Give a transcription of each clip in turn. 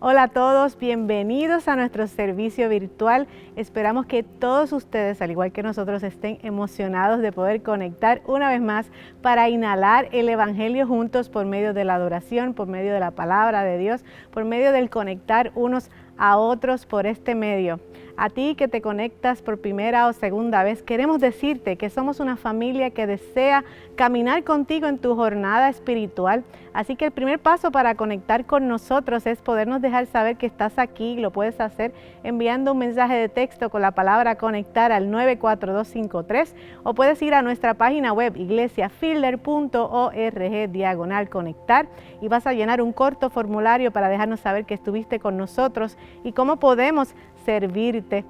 Hola a todos, bienvenidos a nuestro servicio virtual. Esperamos que todos ustedes, al igual que nosotros, estén emocionados de poder conectar una vez más para inhalar el Evangelio juntos por medio de la adoración, por medio de la palabra de Dios, por medio del conectar unos a otros por este medio. A ti que te conectas por primera o segunda vez, queremos decirte que somos una familia que desea caminar contigo en tu jornada espiritual. Así que el primer paso para conectar con nosotros es podernos dejar saber que estás aquí. Lo puedes hacer enviando un mensaje de texto con la palabra conectar al 94253 o puedes ir a nuestra página web iglesiafielder.org/conectar y vas a llenar un corto formulario para dejarnos saber que estuviste con nosotros y cómo podemos servirte.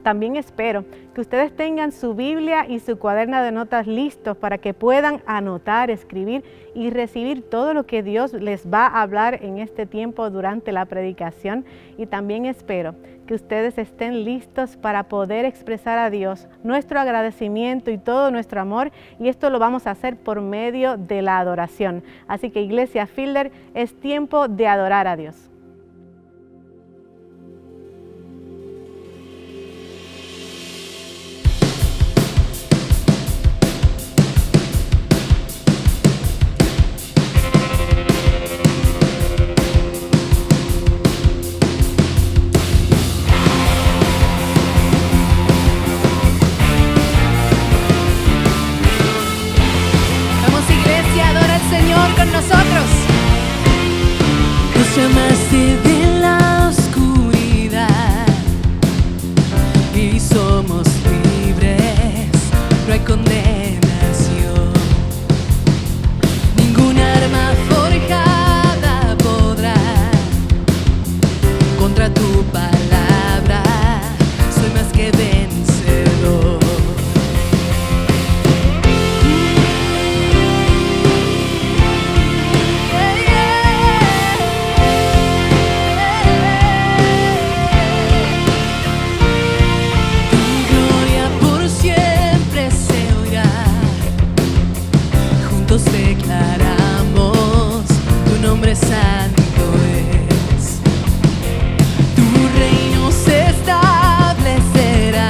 También espero que ustedes tengan su Biblia y su cuaderno de notas listos para que puedan anotar, escribir y recibir todo lo que Dios les va a hablar en este tiempo durante la predicación. Y también espero que ustedes estén listos para poder expresar a Dios nuestro agradecimiento y todo nuestro amor, y esto lo vamos a hacer por medio de la adoración. Así que Iglesia Fielder, es tiempo de adorar a Dios. Llamaste de la oscuridad y somos libres, no hay condenación. Ninguna arma forjada podrá contra tu palabra, soy más que vencedor. Declaramos tu nombre santo es, tu reino se establecerá,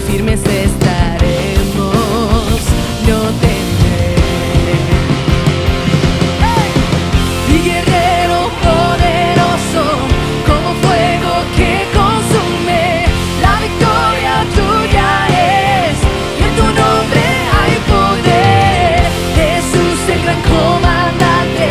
firmes estaremos, no temeré. Y guerrero poderoso, como fuego que consume, la victoria tuya es, y en tu nombre hay poder. Jesús el gran comandante,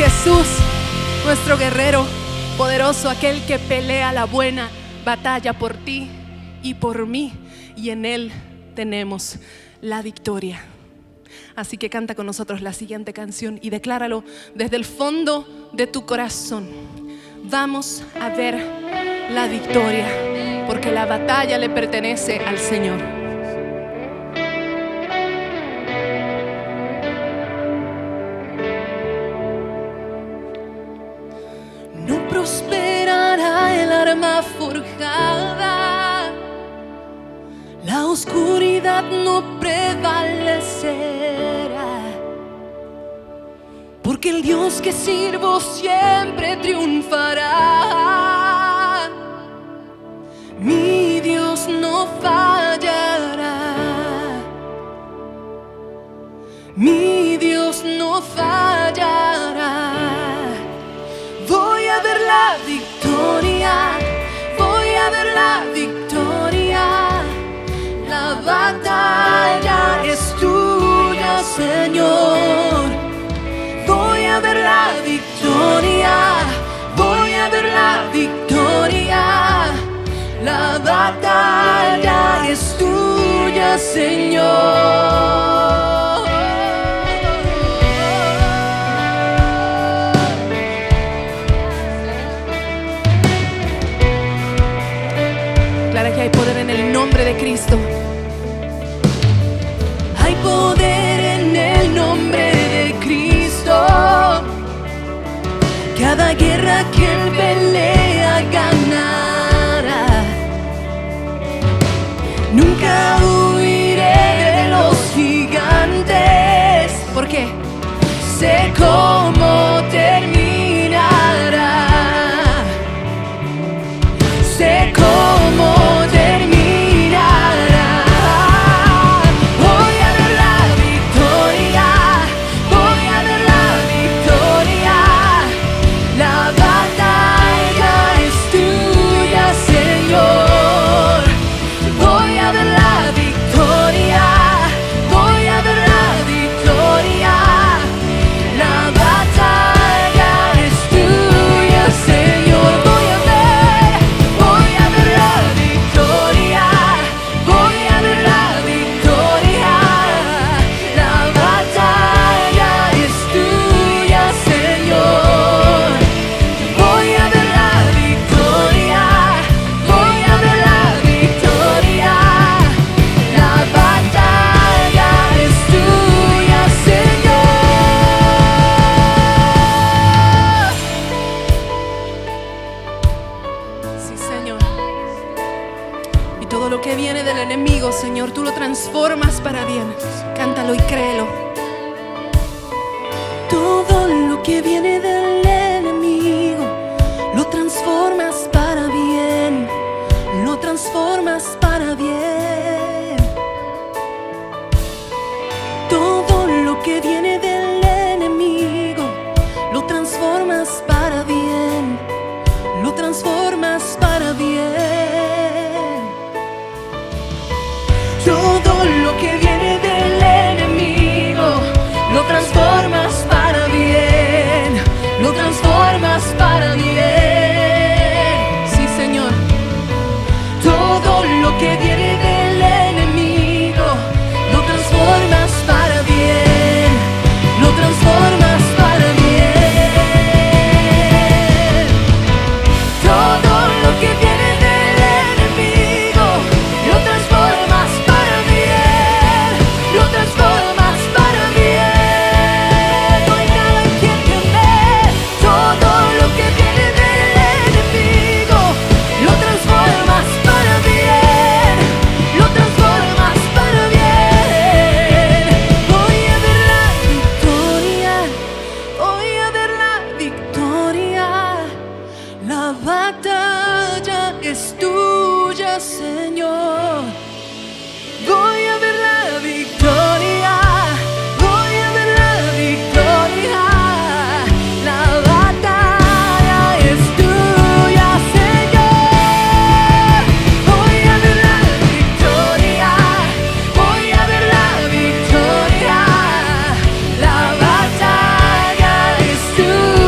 Jesús, nuestro guerrero poderoso, aquel que pelea la buena batalla por ti y por mí, y en Él tenemos la victoria. Así que canta con nosotros la siguiente canción y decláralo desde el fondo de tu corazón. Vamos a ver la victoria, porque la batalla le pertenece al Señor. No prosperará el arma forjada, la oscuridad no prevalecerá, porque el Dios que sirvo siempre triunfará. Mi Dios no fallará, mi Dios no fallará. Voy a ver la victoria, voy a ver la victoria. La batalla es tuya, Señor. Voy a ver la victoria, voy a ver la victoria. La batalla es tuya, Señor. Declara que hay poder en el nombre de Cristo. Hay poder en el nombre de Cristo. Cada guerra que Él pelea ganará. Nunca huiré de los gigantes, porque sé cómo terminará. Sé cómo terminará. Voy a ver la victoria, voy a ver la victoria. La batalla es tuya, Señor. Voy a ver la victoria, voy a ver la victoria. La batalla es tuya, Señor. Voy a ver la victoria, voy a ver la victoria. La batalla es tuya, Señor. Voy a ver la victoria, voy a ver la victoria. La batalla es tuya, Señor. Sí, Señor. Y todo lo que viene del enemigo, Señor, tú lo transformas para bien. Cántalo y créelo. Todo lo que viene del enemigo, lo transformas para bien. Lo transformas para bien. Todo lo que viene del enemigo, lo transformas para bien. Lo transformas para bien. Todo lo que viene del enemigo, lo transformas para bien. Lo transformas para bien. Sí, Señor. Todo lo que viene del enemigo, lo transformas para bien. Lo transformas para bien. Todo lo que viene del enemigo, lo transformas para bien. Lo transformas para bien. No hay nada en quien temer. Todo lo que viene del enemigo, lo transformas para bien. Lo transformas para bien. Voy a ver la victoria, voy a ver la victoria. La batalla es tuya, Señor. Voy a ver la victoria, voy a ver la victoria. La batalla es tuya, Señor. Voy a ver la victoria, voy a ver la victoria. La batalla es tuya.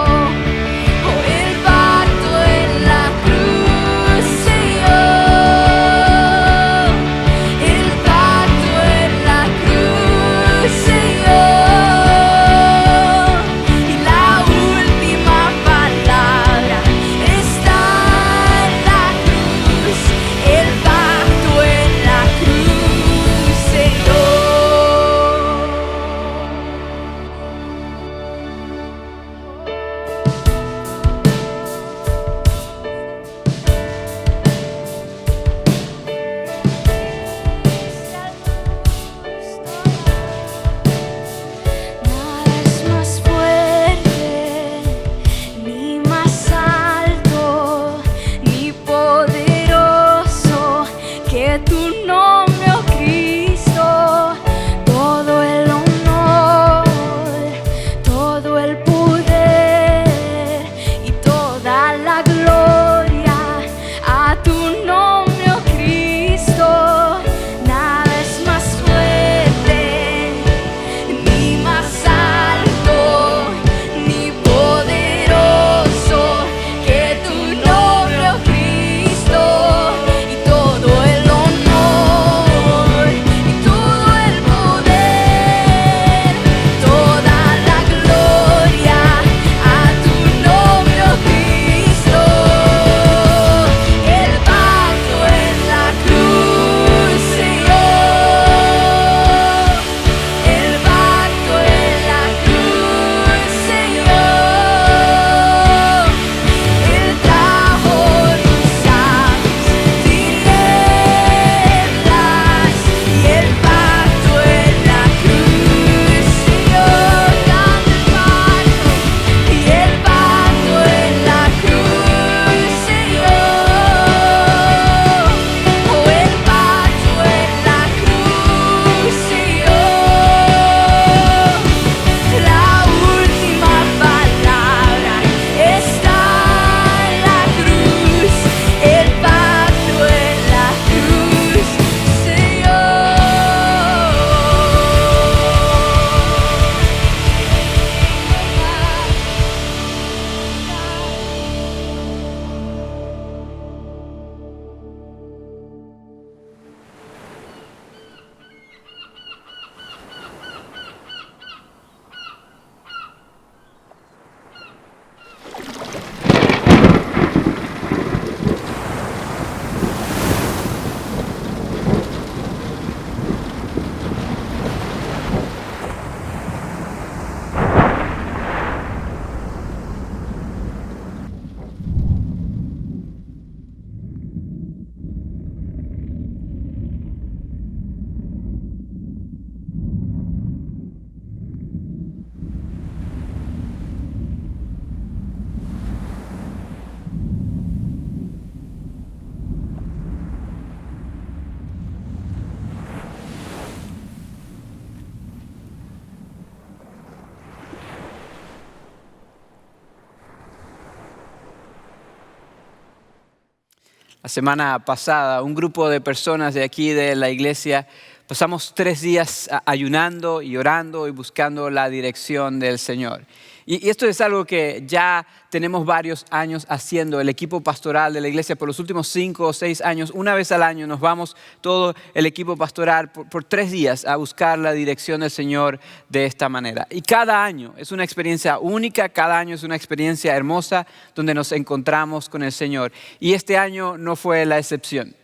La semana pasada, un grupo de personas de aquí de la iglesia pasamos 3 días ayunando y orando y buscando la dirección del Señor. Y esto es algo que ya tenemos varios años haciendo. El equipo pastoral de la iglesia por los últimos 5 o 6 años, una vez al año nos vamos todo el equipo pastoral por 3 días a buscar la dirección del Señor de esta manera. Y cada año es una experiencia única, cada año es una experiencia hermosa donde nos encontramos con el Señor. Y este año no fue la excepción.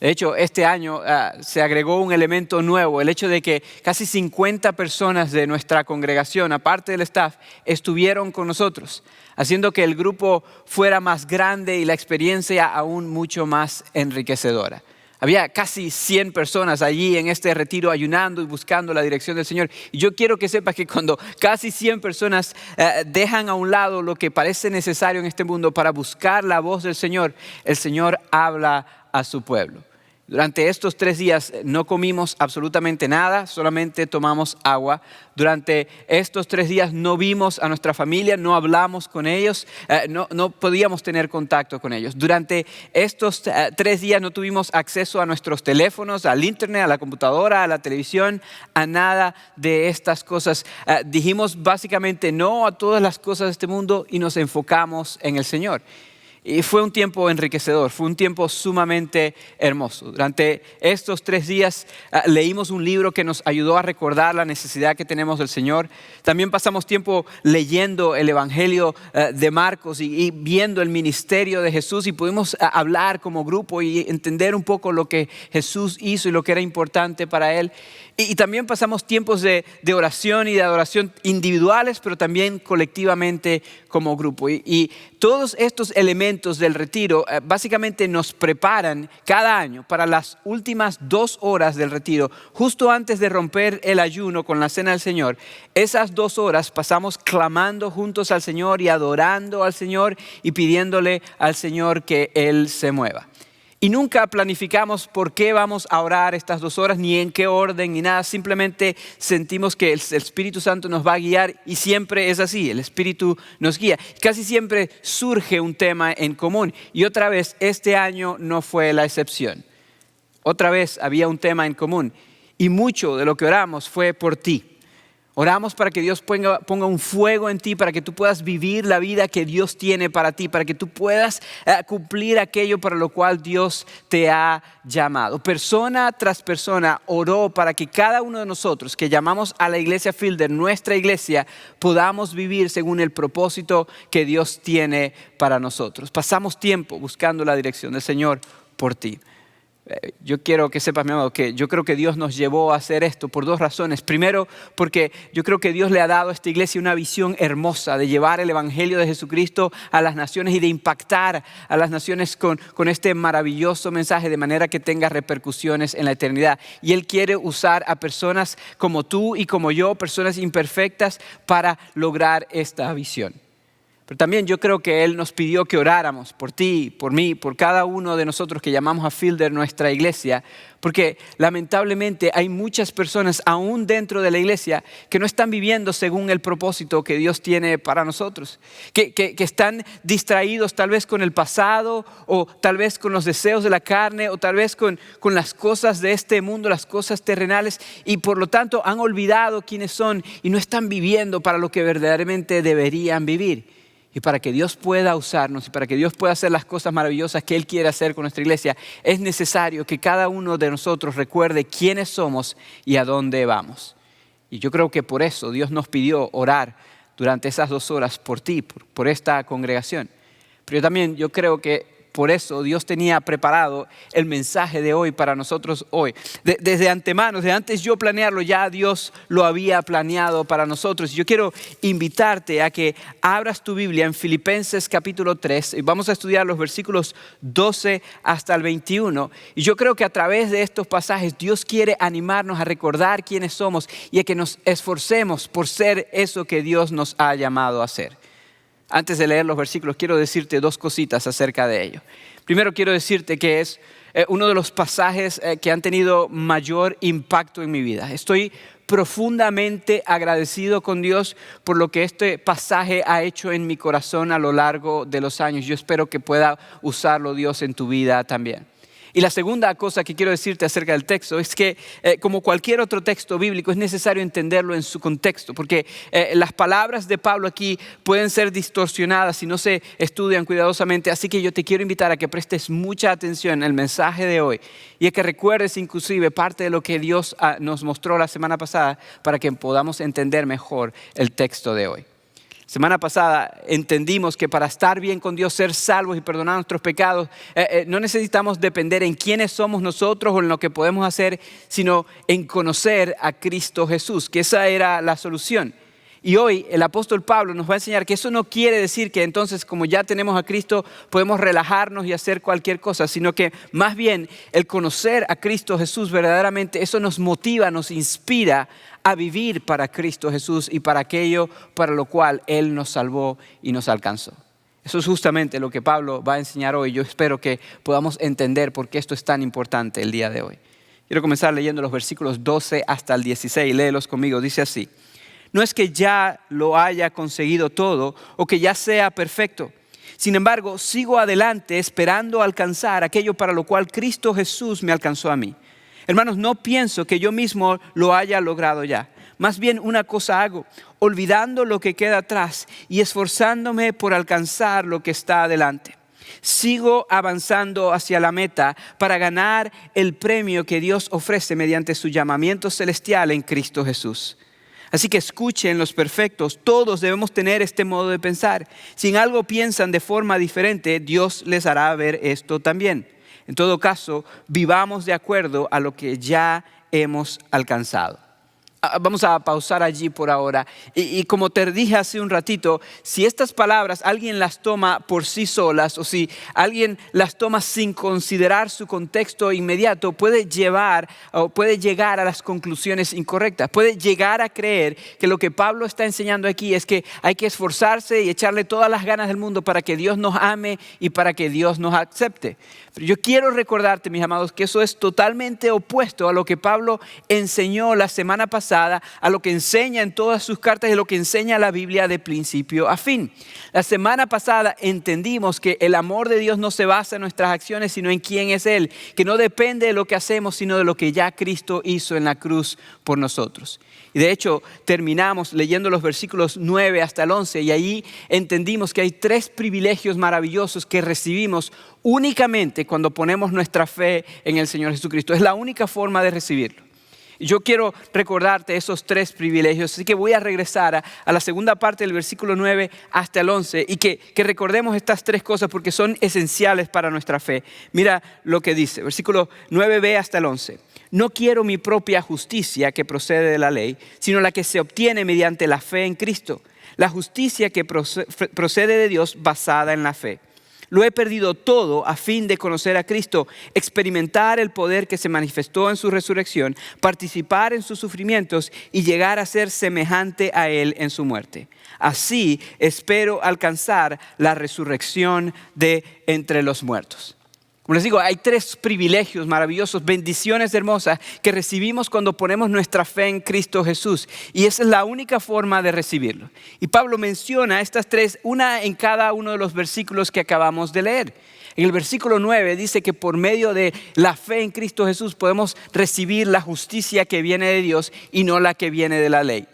De hecho, este año se agregó un elemento nuevo, el hecho de que casi 50 personas de nuestra congregación, aparte del staff, estuvieron con nosotros, haciendo que el grupo fuera más grande y la experiencia aún mucho más enriquecedora. Había casi 100 personas allí en este retiro ayunando y buscando la dirección del Señor. Y yo quiero que sepas que cuando casi 100 personas dejan a un lado lo que parece necesario en este mundo para buscar la voz del Señor, el Señor habla a su pueblo. Durante estos 3 días no comimos absolutamente nada, solamente tomamos agua. Durante estos 3 días no vimos a nuestra familia, no hablamos con ellos, no podíamos tener contacto con ellos. Durante estos 3 días no tuvimos acceso a nuestros teléfonos, al internet, a la computadora, a la televisión, a nada de estas cosas. Dijimos básicamente no a todas las cosas de este mundo y nos enfocamos en el Señor. Y fue un tiempo enriquecedor, fue un tiempo sumamente hermoso. Durante estos 3 días leímos un libro que nos ayudó a recordar la necesidad que tenemos del Señor. También pasamos tiempo leyendo el Evangelio de Marcos y viendo el ministerio de Jesús y pudimos hablar como grupo y entender un poco lo que Jesús hizo y lo que era importante para Él. Y también pasamos tiempos de oración y de adoración individuales, pero también colectivamente como grupo. Y todos estos elementos del retiro básicamente nos preparan cada año para las últimas 2 horas del retiro, justo antes de romper el ayuno con la cena del Señor. Esas 2 horas pasamos clamando juntos al Señor y adorando al Señor y pidiéndole al Señor que Él se mueva. Y nunca planificamos por qué vamos a orar estas 2 horas, ni en qué orden, ni nada. Simplemente sentimos que el Espíritu Santo nos va a guiar y siempre es así. El Espíritu nos guía. Casi siempre surge un tema en común. Y otra vez, este año no fue la excepción. Otra vez había un tema en común. Y mucho de lo que oramos fue por ti. Oramos para que Dios ponga un fuego en ti, para que tú puedas vivir la vida que Dios tiene para ti, para que tú puedas cumplir aquello para lo cual Dios te ha llamado. Persona tras persona oró para que cada uno de nosotros que llamamos a la iglesia Fielder, nuestra iglesia, podamos vivir según el propósito que Dios tiene para nosotros. Pasamos tiempo buscando la dirección del Señor por ti. Yo quiero que sepas, mi amado, que yo creo que Dios nos llevó a hacer esto por 2 razones. Primero, porque yo creo que Dios le ha dado a esta iglesia una visión hermosa de llevar el evangelio de Jesucristo a las naciones y de impactar a las naciones con este maravilloso mensaje de manera que tenga repercusiones en la eternidad. Y Él quiere usar a personas como tú y como yo, personas imperfectas, para lograr esta visión. Pero también yo creo que Él nos pidió que oráramos por ti, por mí, por cada uno de nosotros que llamamos a Fielder nuestra iglesia, porque lamentablemente hay muchas personas aún dentro de la iglesia que no están viviendo según el propósito que Dios tiene para nosotros, que están distraídos tal vez con el pasado o tal vez con los deseos de la carne o tal vez con las cosas de este mundo, las cosas terrenales, y por lo tanto han olvidado quiénes son y no están viviendo para lo que verdaderamente deberían vivir. Y para que Dios pueda usarnos y para que Dios pueda hacer las cosas maravillosas que Él quiere hacer con nuestra iglesia, es necesario que cada uno de nosotros recuerde quiénes somos y a dónde vamos. Y yo creo que por eso Dios nos pidió orar durante esas 2 horas por ti, por esta congregación. Pero yo creo que por eso Dios tenía preparado el mensaje de hoy para nosotros hoy. Desde antemano, desde antes yo planearlo, ya Dios lo había planeado para nosotros. Yo quiero invitarte a que abras tu Biblia en Filipenses capítulo 3. Y vamos a estudiar los versículos 12 hasta el 21. Y yo creo que a través de estos pasajes Dios quiere animarnos a recordar quiénes somos y a que nos esforcemos por ser eso que Dios nos ha llamado a ser. Antes de leer los versículos, quiero decirte 2 cositas acerca de ello. Primero, quiero decirte que es uno de los pasajes que han tenido mayor impacto en mi vida. Estoy profundamente agradecido con Dios por lo que este pasaje ha hecho en mi corazón a lo largo de los años. Yo espero que pueda usarlo Dios en tu vida también. Y la segunda cosa que quiero decirte acerca del texto es que como cualquier otro texto bíblico es necesario entenderlo en su contexto, porque las palabras de Pablo aquí pueden ser distorsionadas si no se estudian cuidadosamente. Así que yo te quiero invitar a que prestes mucha atención al mensaje de hoy y a que recuerdes inclusive parte de lo que Dios nos mostró la semana pasada para que podamos entender mejor el texto de hoy. Semana pasada entendimos que para estar bien con Dios, ser salvos y perdonar nuestros pecados, no necesitamos depender en quiénes somos nosotros o en lo que podemos hacer, sino en conocer a Cristo Jesús, que esa era la solución. Y hoy el apóstol Pablo nos va a enseñar que eso no quiere decir que entonces como ya tenemos a Cristo podemos relajarnos y hacer cualquier cosa, sino que más bien el conocer a Cristo Jesús verdaderamente, eso nos motiva, nos inspira a vivir para Cristo Jesús y para aquello para lo cual Él nos salvó y nos alcanzó. Eso es justamente lo que Pablo va a enseñar hoy. Yo espero que podamos entender por qué esto es tan importante el día de hoy. Quiero comenzar leyendo los versículos 12 hasta el 16. Léelos conmigo. Dice así: no es que ya lo haya conseguido todo o que ya sea perfecto. Sin embargo, sigo adelante esperando alcanzar aquello para lo cual Cristo Jesús me alcanzó a mí. Hermanos, no pienso que yo mismo lo haya logrado ya. Más bien una cosa hago, olvidando lo que queda atrás y esforzándome por alcanzar lo que está adelante. Sigo avanzando hacia la meta para ganar el premio que Dios ofrece mediante su llamamiento celestial en Cristo Jesús. Así que escuchen los perfectos, todos debemos tener este modo de pensar. Si en algo piensan de forma diferente, Dios les hará ver esto también. En todo caso, vivamos de acuerdo a lo que ya hemos alcanzado. Vamos a pausar allí por ahora. Y como te dije hace un ratito, si estas palabras alguien las toma por sí solas o si alguien las toma sin considerar su contexto inmediato, puede llegar a las conclusiones incorrectas. Puede llegar a creer que lo que Pablo está enseñando aquí es que hay que esforzarse y echarle todas las ganas del mundo para que Dios nos ame y para que Dios nos acepte. Pero yo quiero recordarte, mis amados, que eso es totalmente opuesto a lo que Pablo enseñó la semana pasada, a lo que enseña en todas sus cartas y a lo que enseña la Biblia de principio a fin. La semana pasada entendimos que el amor de Dios no se basa en nuestras acciones, sino en quién es Él, que no depende de lo que hacemos, sino de lo que ya Cristo hizo en la cruz por nosotros. Y de hecho terminamos leyendo los versículos 9 hasta el 11 y allí entendimos que hay 3 privilegios maravillosos que recibimos únicamente cuando ponemos nuestra fe en el Señor Jesucristo. Es la única forma de recibirlo. Yo quiero recordarte esos 3 privilegios, así que voy a regresar a la segunda parte del versículo 9 hasta el 11 y que recordemos estas 3 cosas porque son esenciales para nuestra fe. Mira lo que dice, versículo 9b hasta el 11. No quiero mi propia justicia que procede de la ley, sino la que se obtiene mediante la fe en Cristo. La justicia que procede de Dios basada en la fe. Lo he perdido todo a fin de conocer a Cristo, experimentar el poder que se manifestó en su resurrección, participar en sus sufrimientos y llegar a ser semejante a Él en su muerte. Así espero alcanzar la resurrección de entre los muertos. Como les digo, hay 3 privilegios maravillosos, bendiciones hermosas que recibimos cuando ponemos nuestra fe en Cristo Jesús. Y esa es la única forma de recibirlo. Y Pablo menciona estas 3, una en cada uno de los versículos que acabamos de leer. En el versículo 9 dice que por medio de la fe en Cristo Jesús podemos recibir la justicia que viene de Dios y no la que viene de la ley.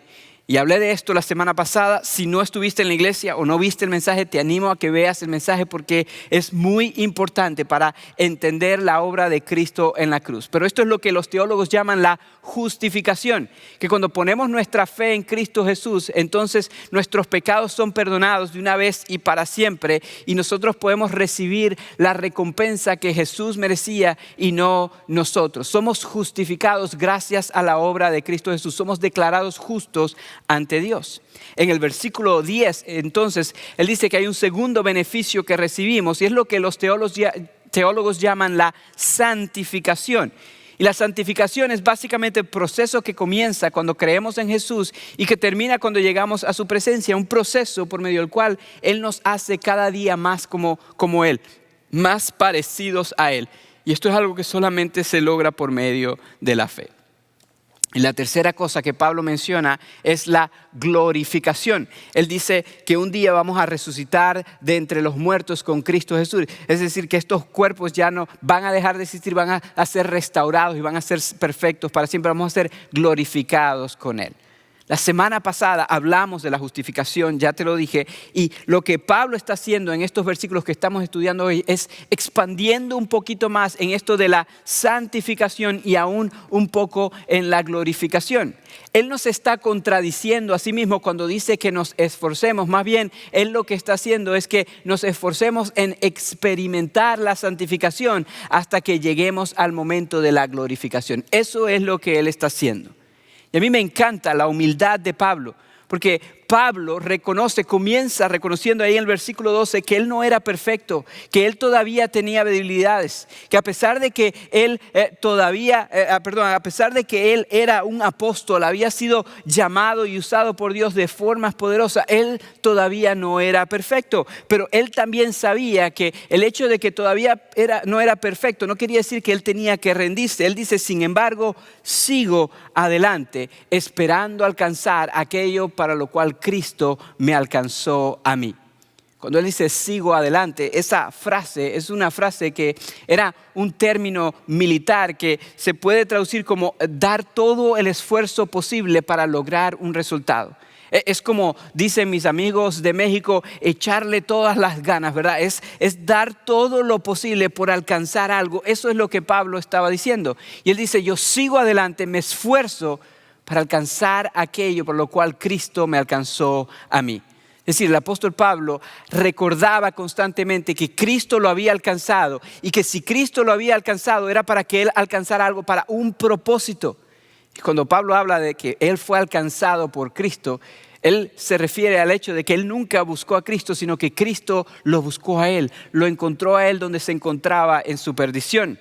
Y hablé de esto la semana pasada. Si no estuviste en la iglesia o no viste el mensaje, te animo a que veas el mensaje porque es muy importante para entender la obra de Cristo en la cruz. Pero esto es lo que los teólogos llaman la justificación, que cuando ponemos nuestra fe en Cristo Jesús, entonces nuestros pecados son perdonados de una vez y para siempre y nosotros podemos recibir la recompensa que Jesús merecía y no nosotros. Somos justificados gracias a la obra de Cristo Jesús. Somos declarados justos ante Dios. En el versículo 10, entonces, él dice que hay un segundo beneficio que recibimos y es lo que los teólogos llaman la santificación. Y la santificación es básicamente el proceso que comienza cuando creemos en Jesús y que termina cuando llegamos a su presencia. Un proceso por medio del cual Él nos hace cada día más como Él, más parecidos a Él. Y esto es algo que solamente se logra por medio de la fe. Y la tercera cosa que Pablo menciona es la glorificación. Él dice que un día vamos a resucitar de entre los muertos con Cristo Jesús. Es decir, que estos cuerpos ya no van a dejar de existir, van a ser restaurados y van a ser perfectos para siempre. Vamos a ser glorificados con Él. La semana pasada hablamos de la justificación, ya te lo dije, y lo que Pablo está haciendo en estos versículos que estamos estudiando hoy es expandiendo un poquito más en esto de la santificación y aún un poco en la glorificación. Él no se está contradiciendo a sí mismo cuando dice que nos esforcemos, más bien Él lo que está haciendo es que nos esforcemos en experimentar la santificación hasta que lleguemos al momento de la glorificación. Eso es lo que Él está haciendo. Y a mí me encanta la humildad de Pablo, porque Pablo comienza reconociendo ahí en el versículo 12 que él no era perfecto, que él todavía tenía debilidades, que a pesar de que él a pesar de que él era un apóstol, había sido llamado y usado por Dios de formas poderosas, él todavía no era perfecto. Pero él también sabía que el hecho de que todavía no era perfecto no quería decir que él tenía que rendirse. Él dice, sin embargo, sigo adelante, esperando alcanzar aquello para lo cual Cristo me alcanzó a mí. Cuando él dice sigo adelante, esa frase es una frase que era un término militar que se puede traducir como dar todo el esfuerzo posible para lograr un resultado. Es como dicen mis amigos de México, echarle todas las ganas, ¿verdad? Es dar todo lo posible por alcanzar algo. Eso es lo que Pablo estaba diciendo. Y él dice, yo sigo adelante, me esfuerzo para alcanzar aquello por lo cual Cristo me alcanzó a mí. Es decir, el apóstol Pablo recordaba constantemente que Cristo lo había alcanzado y que si Cristo lo había alcanzado era para que él alcanzara algo para un propósito. Y cuando Pablo habla de que él fue alcanzado por Cristo, él se refiere al hecho de que él nunca buscó a Cristo, sino que Cristo lo buscó a él, lo encontró a él donde se encontraba en su perdición.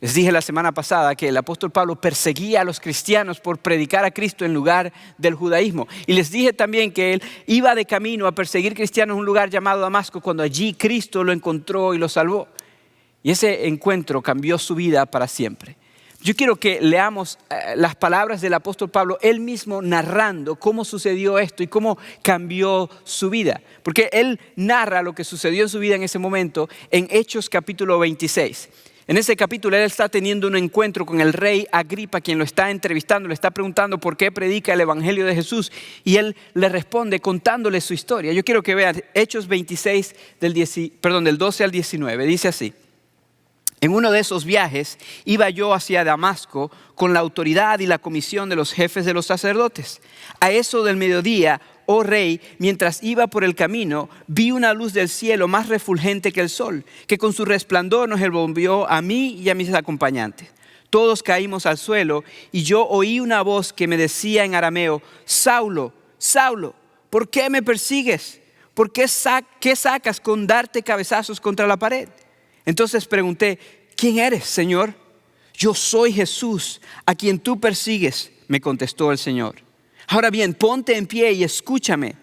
Les dije la semana pasada que el apóstol Pablo perseguía a los cristianos por predicar a Cristo en lugar del judaísmo. Y les dije también que él iba de camino a perseguir cristianos en un lugar llamado Damasco, cuando allí Cristo lo encontró y lo salvó. Y ese encuentro cambió su vida para siempre. Yo quiero que leamos las palabras del apóstol Pablo, él mismo narrando cómo sucedió esto y cómo cambió su vida. Porque él narra lo que sucedió en su vida en ese momento en Hechos capítulo 26. En ese capítulo él está teniendo un encuentro con el rey Agripa, quien lo está entrevistando, le está preguntando por qué predica el evangelio de Jesús, y él le responde contándole su historia. Yo quiero que vean Hechos 26 del 12 al 19, dice así. En uno de esos viajes iba yo hacia Damasco con la autoridad y la comisión de los jefes de los sacerdotes. A eso del mediodía, oh rey, mientras iba por el camino, vi una luz del cielo más refulgente que el sol, que con su resplandor nos envolvió a mí y a mis acompañantes. Todos caímos al suelo y yo oí una voz que me decía en arameo, Saulo, Saulo, ¿por qué me persigues? ¿Por qué sacas con darte cabezazos contra la pared? Entonces pregunté, ¿quién eres, Señor? Yo soy Jesús, a quien tú persigues, me contestó el Señor. Ahora bien, ponte en pie y escúchame.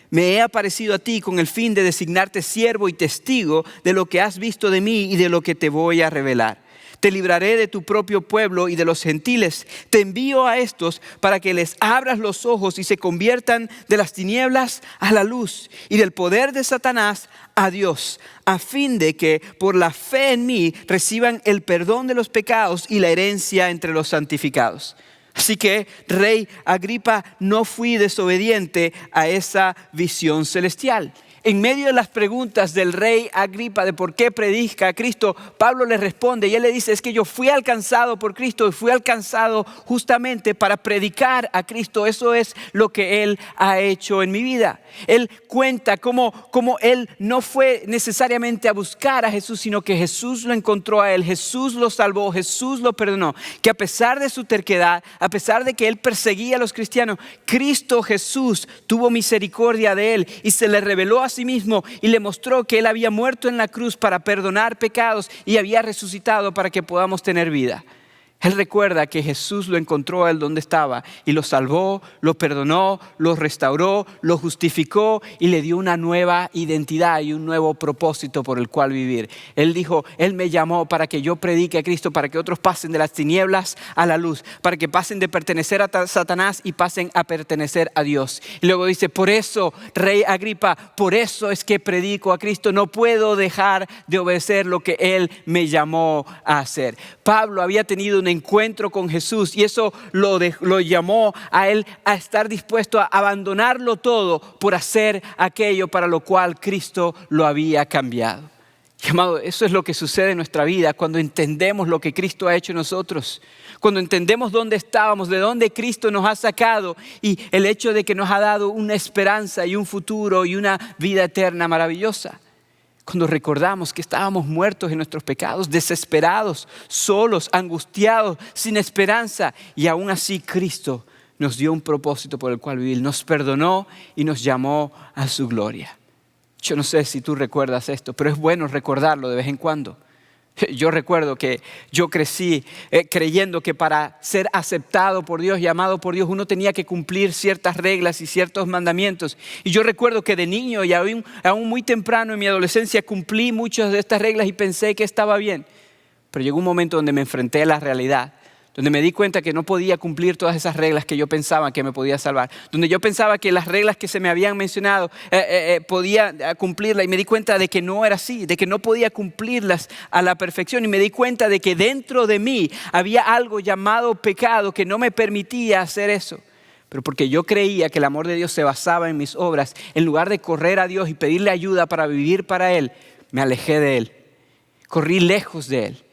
Me he aparecido a ti con el fin de designarte siervo y testigo de lo que has visto de mí y de lo que te voy a revelar. Te libraré de tu propio pueblo y de los gentiles. Te envío a estos para que les abras los ojos y se conviertan de las tinieblas a la luz y del poder de Satanás a Dios, a fin de que por la fe en mí reciban el perdón de los pecados y la herencia entre los santificados. Así que, rey Agripa, no fui desobediente a esa visión celestial. En medio de las preguntas del rey Agripa de por qué predica a Cristo, Pablo le responde y él le dice, es que yo fui alcanzado por Cristo y fui alcanzado justamente para predicar a Cristo. Eso es lo que él ha hecho en mi vida. Él cuenta cómo él no fue necesariamente a buscar a Jesús, sino que Jesús lo encontró a él, Jesús lo salvó, Jesús lo perdonó. Que a pesar de su terquedad, a pesar de que él perseguía a los cristianos, Cristo Jesús tuvo misericordia de él y se le reveló a sí mismo y le mostró que él había muerto en la cruz para perdonar pecados y había resucitado para que podamos tener vida. Él recuerda que Jesús lo encontró a él donde estaba y lo salvó, lo perdonó, lo restauró, lo justificó y le dio una nueva identidad y un nuevo propósito por el cual vivir. Él dijo, Él me llamó para que yo predique a Cristo, para que otros pasen de las tinieblas a la luz, para que pasen de pertenecer a Satanás y pasen a pertenecer a Dios. Y luego dice, por eso, Rey Agripa, por eso es que predico a Cristo. No puedo dejar de obedecer lo que Él me llamó a hacer. Pablo había tenido un encuentro con Jesús y eso lo llamó a él a estar dispuesto a abandonarlo todo por hacer aquello para lo cual Cristo lo había cambiado. Y, amado, eso es lo que sucede en nuestra vida cuando entendemos lo que Cristo ha hecho en nosotros. Cuando entendemos dónde estábamos, de dónde Cristo nos ha sacado y el hecho de que nos ha dado una esperanza y un futuro y una vida eterna maravillosa. Cuando recordamos que estábamos muertos en nuestros pecados, desesperados, solos, angustiados, sin esperanza. Y aún así Cristo nos dio un propósito por el cual vivir. Nos perdonó y nos llamó a su gloria. Yo no sé si tú recuerdas esto, pero es bueno recordarlo de vez en cuando. Yo recuerdo que yo crecí creyendo que para ser aceptado por Dios y amado por Dios uno tenía que cumplir ciertas reglas y ciertos mandamientos. Y yo recuerdo que de niño y aún muy temprano en mi adolescencia cumplí muchas de estas reglas y pensé que estaba bien. Pero llegó un momento donde me enfrenté a la realidad, donde me di cuenta que no podía cumplir todas esas reglas que yo pensaba que me podía salvar, donde yo pensaba que las reglas que se me habían mencionado podía cumplirlas y me di cuenta de que no era así, de que no podía cumplirlas a la perfección y me di cuenta de que dentro de mí había algo llamado pecado que no me permitía hacer eso. Pero porque yo creía que el amor de Dios se basaba en mis obras, en lugar de correr a Dios y pedirle ayuda para vivir para Él, me alejé de Él, corrí lejos de Él.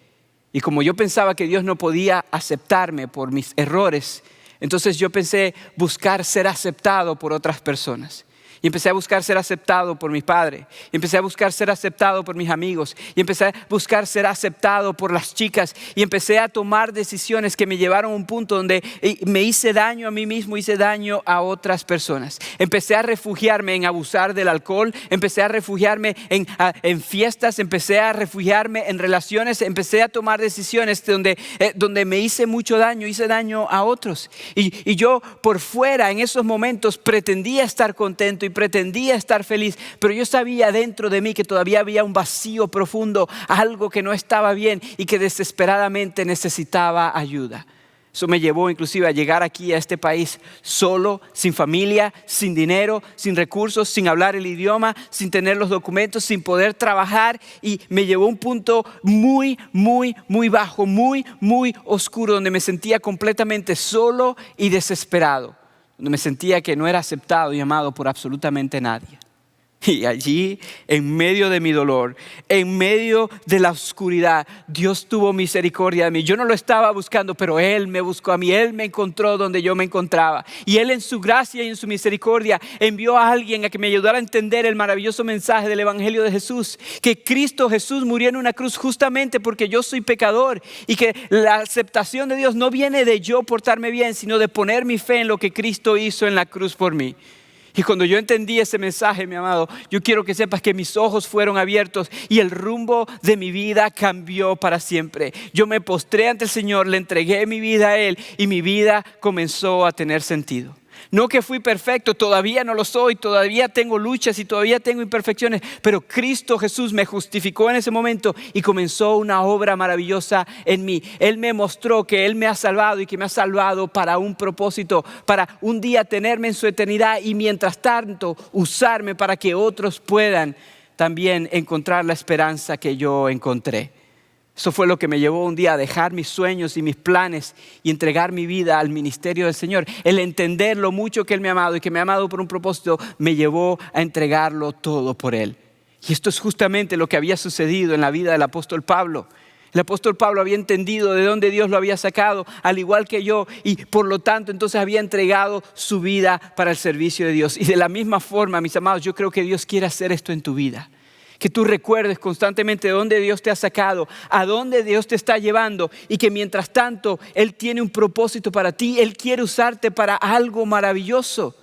Y como yo pensaba que Dios no podía aceptarme por mis errores, entonces yo pensé buscar ser aceptado por otras personas. Y empecé a buscar ser aceptado por mi padre. Y empecé a buscar ser aceptado por mis amigos. Y empecé a buscar ser aceptado por las chicas. Y empecé a tomar decisiones que me llevaron a un punto donde me hice daño a mí mismo, hice daño a otras personas. Empecé a refugiarme en abusar del alcohol. Empecé a refugiarme en fiestas. Empecé a refugiarme en relaciones. Empecé a tomar decisiones donde me hice mucho daño, hice daño a otros. Y yo por fuera en esos momentos pretendía estar contento y pretendía estar feliz, pero yo sabía dentro de mí que todavía había un vacío profundo, algo que no estaba bien y que desesperadamente necesitaba ayuda. Eso me llevó inclusive a llegar aquí a este país solo, sin familia, sin dinero, sin recursos, sin hablar el idioma, sin tener los documentos, sin poder trabajar y me llevó a un punto muy, muy, muy bajo, muy, muy oscuro donde me sentía completamente solo y desesperado. Donde me sentía que no era aceptado y amado por absolutamente nadie. Y allí, en medio de mi dolor, en medio de la oscuridad, Dios tuvo misericordia de mí. Yo no lo estaba buscando, pero Él me buscó a mí. Él me encontró donde yo me encontraba. Y Él en su gracia y en su misericordia envió a alguien a que me ayudara a entender el maravilloso mensaje del Evangelio de Jesús. Que Cristo Jesús murió en una cruz justamente porque yo soy pecador. Y que la aceptación de Dios no viene de yo portarme bien, sino de poner mi fe en lo que Cristo hizo en la cruz por mí. Y cuando yo entendí ese mensaje, mi amado, yo quiero que sepas que mis ojos fueron abiertos y el rumbo de mi vida cambió para siempre. Yo me postré ante el Señor, le entregué mi vida a Él y mi vida comenzó a tener sentido. No que fui perfecto, todavía no lo soy, todavía tengo luchas y todavía tengo imperfecciones, pero Cristo Jesús me justificó en ese momento y comenzó una obra maravillosa en mí. Él me mostró que Él me ha salvado y que me ha salvado para un propósito, para un día tenerme en su eternidad y mientras tanto usarme para que otros puedan también encontrar la esperanza que yo encontré. Eso fue lo que me llevó un día a dejar mis sueños y mis planes y entregar mi vida al ministerio del Señor. El entender lo mucho que Él me ha amado y que me ha amado por un propósito me llevó a entregarlo todo por Él. Y esto es justamente lo que había sucedido en la vida del apóstol Pablo. El apóstol Pablo había entendido de dónde Dios lo había sacado, al igual que yo, y por lo tanto entonces había entregado su vida para el servicio de Dios. Y de la misma forma, mis amados, yo creo que Dios quiere hacer esto en tu vida. Que tú recuerdes constantemente de dónde Dios te ha sacado, a dónde Dios te está llevando y que mientras tanto Él tiene un propósito para ti, Él quiere usarte para algo maravilloso.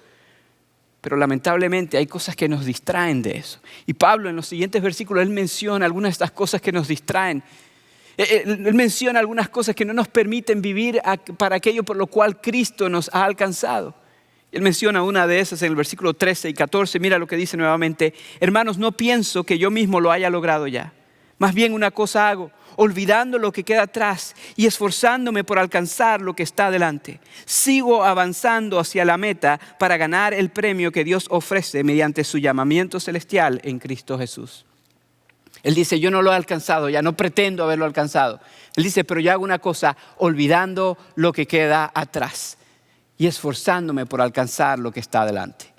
Pero lamentablemente hay cosas que nos distraen de eso. Y Pablo en los siguientes versículos, él menciona algunas de estas cosas que nos distraen. Él menciona algunas cosas que no nos permiten vivir para aquello por lo cual Cristo nos ha alcanzado. Él menciona una de esas en el versículo 13 y 14. Mira lo que dice nuevamente. Hermanos, no pienso que yo mismo lo haya logrado ya. Más bien una cosa hago, olvidando lo que queda atrás y esforzándome por alcanzar lo que está delante. Sigo avanzando hacia la meta para ganar el premio que Dios ofrece mediante su llamamiento celestial en Cristo Jesús. Él dice, yo no lo he alcanzado, ya no pretendo haberlo alcanzado. Él dice, pero yo hago una cosa, olvidando lo que queda atrás y esforzándome por alcanzar lo que está delante.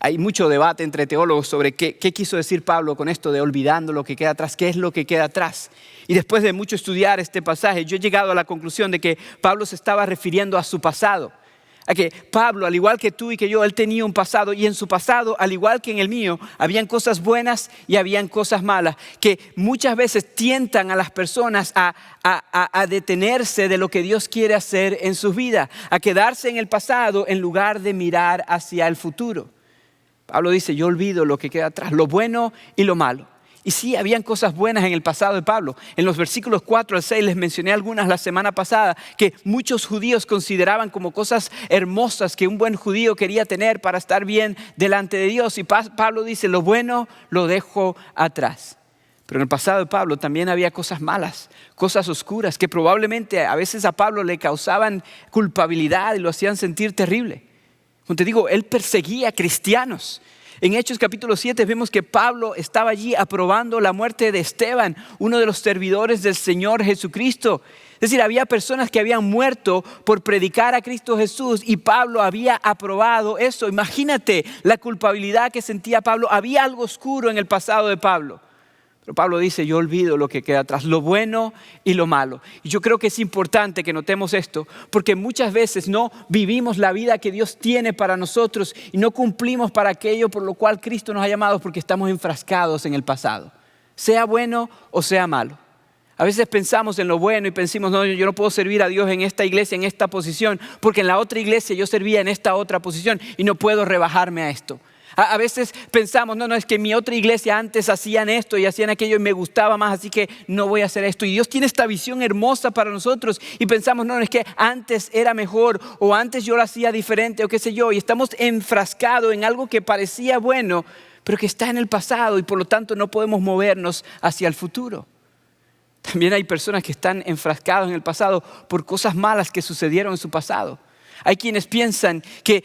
Hay mucho debate entre teólogos sobre qué quiso decir Pablo con esto de olvidando lo que queda atrás, qué es lo que queda atrás. Y después de mucho estudiar este pasaje, yo he llegado a la conclusión de que Pablo se estaba refiriendo a su pasado. A que Pablo, al igual que tú y que yo, él tenía un pasado y en su pasado, al igual que en el mío, habían cosas buenas y habían cosas malas que muchas veces tientan a las personas a detenerse de lo que Dios quiere hacer en sus vidas, a quedarse en el pasado en lugar de mirar hacia el futuro. Pablo dice, yo olvido lo que queda atrás, lo bueno y lo malo. Y sí, habían cosas buenas en el pasado de Pablo. En los versículos 4 al 6 les mencioné algunas la semana pasada que muchos judíos consideraban como cosas hermosas que un buen judío quería tener para estar bien delante de Dios. Y Pablo dice, lo bueno lo dejo atrás. Pero en el pasado de Pablo también había cosas malas, cosas oscuras que probablemente a veces a Pablo le causaban culpabilidad y lo hacían sentir terrible. Como te digo, él perseguía cristianos. En Hechos capítulo 7 vemos que Pablo estaba allí aprobando la muerte de Esteban, uno de los servidores del Señor Jesucristo. Es decir, había personas que habían muerto por predicar a Cristo Jesús y Pablo había aprobado eso. Imagínate la culpabilidad que sentía Pablo. Había algo oscuro en el pasado de Pablo. Pero Pablo dice, yo olvido lo que queda atrás, lo bueno y lo malo. Y yo creo que es importante que notemos esto, porque muchas veces no vivimos la vida que Dios tiene para nosotros y no cumplimos para aquello por lo cual Cristo nos ha llamado porque estamos enfrascados en el pasado, sea bueno o sea malo. A veces pensamos en lo bueno y pensamos, no, yo no puedo servir a Dios en esta iglesia, en esta posición, porque en la otra iglesia yo servía en esta otra posición y no puedo rebajarme a esto. A veces pensamos, no, es que en mi otra iglesia antes hacían esto y hacían aquello y me gustaba más, así que no voy a hacer esto. Y Dios tiene esta visión hermosa para nosotros y pensamos, no, es que antes era mejor o antes yo lo hacía diferente o qué sé yo. Y estamos enfrascados en algo que parecía bueno, pero que está en el pasado y por lo tanto no podemos movernos hacia el futuro. También hay personas que están enfrascadas en el pasado por cosas malas que sucedieron en su pasado. Hay quienes piensan que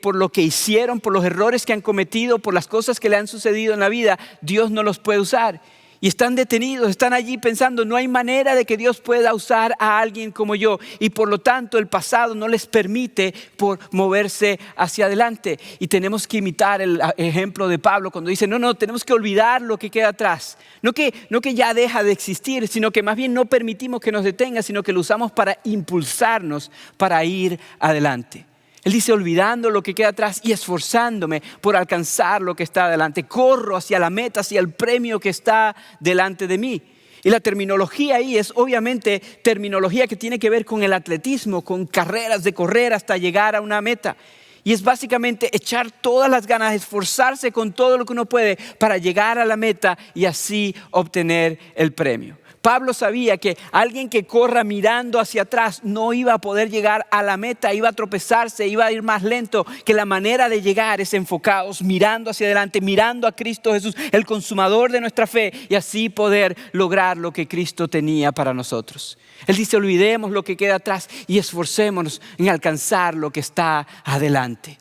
por lo que hicieron, por los errores que han cometido, por las cosas que le han sucedido en la vida, Dios no los puede usar. Y están detenidos, están allí pensando, no hay manera de que Dios pueda usar a alguien como yo. Y por lo tanto el pasado no les permite por moverse hacia adelante. Y tenemos que imitar el ejemplo de Pablo cuando dice, no, tenemos que olvidar lo que queda atrás. No que ya deja de existir, sino que más bien no permitimos que nos detenga, sino que lo usamos para impulsarnos, para ir adelante. Él dice, olvidando lo que queda atrás y esforzándome por alcanzar lo que está adelante. Corro hacia la meta, hacia el premio que está delante de mí. Y la terminología ahí es obviamente terminología que tiene que ver con el atletismo, con carreras de correr hasta llegar a una meta. Y es básicamente echar todas las ganas, esforzarse con todo lo que uno puede para llegar a la meta y así obtener el premio. Pablo sabía que alguien que corra mirando hacia atrás no iba a poder llegar a la meta, iba a tropezarse, iba a ir más lento, que la manera de llegar es enfocados, mirando hacia adelante, mirando a Cristo Jesús, el consumador de nuestra fe, y así poder lograr lo que Cristo tenía para nosotros. Él dice, olvidemos lo que queda atrás y esforcémonos en alcanzar lo que está adelante.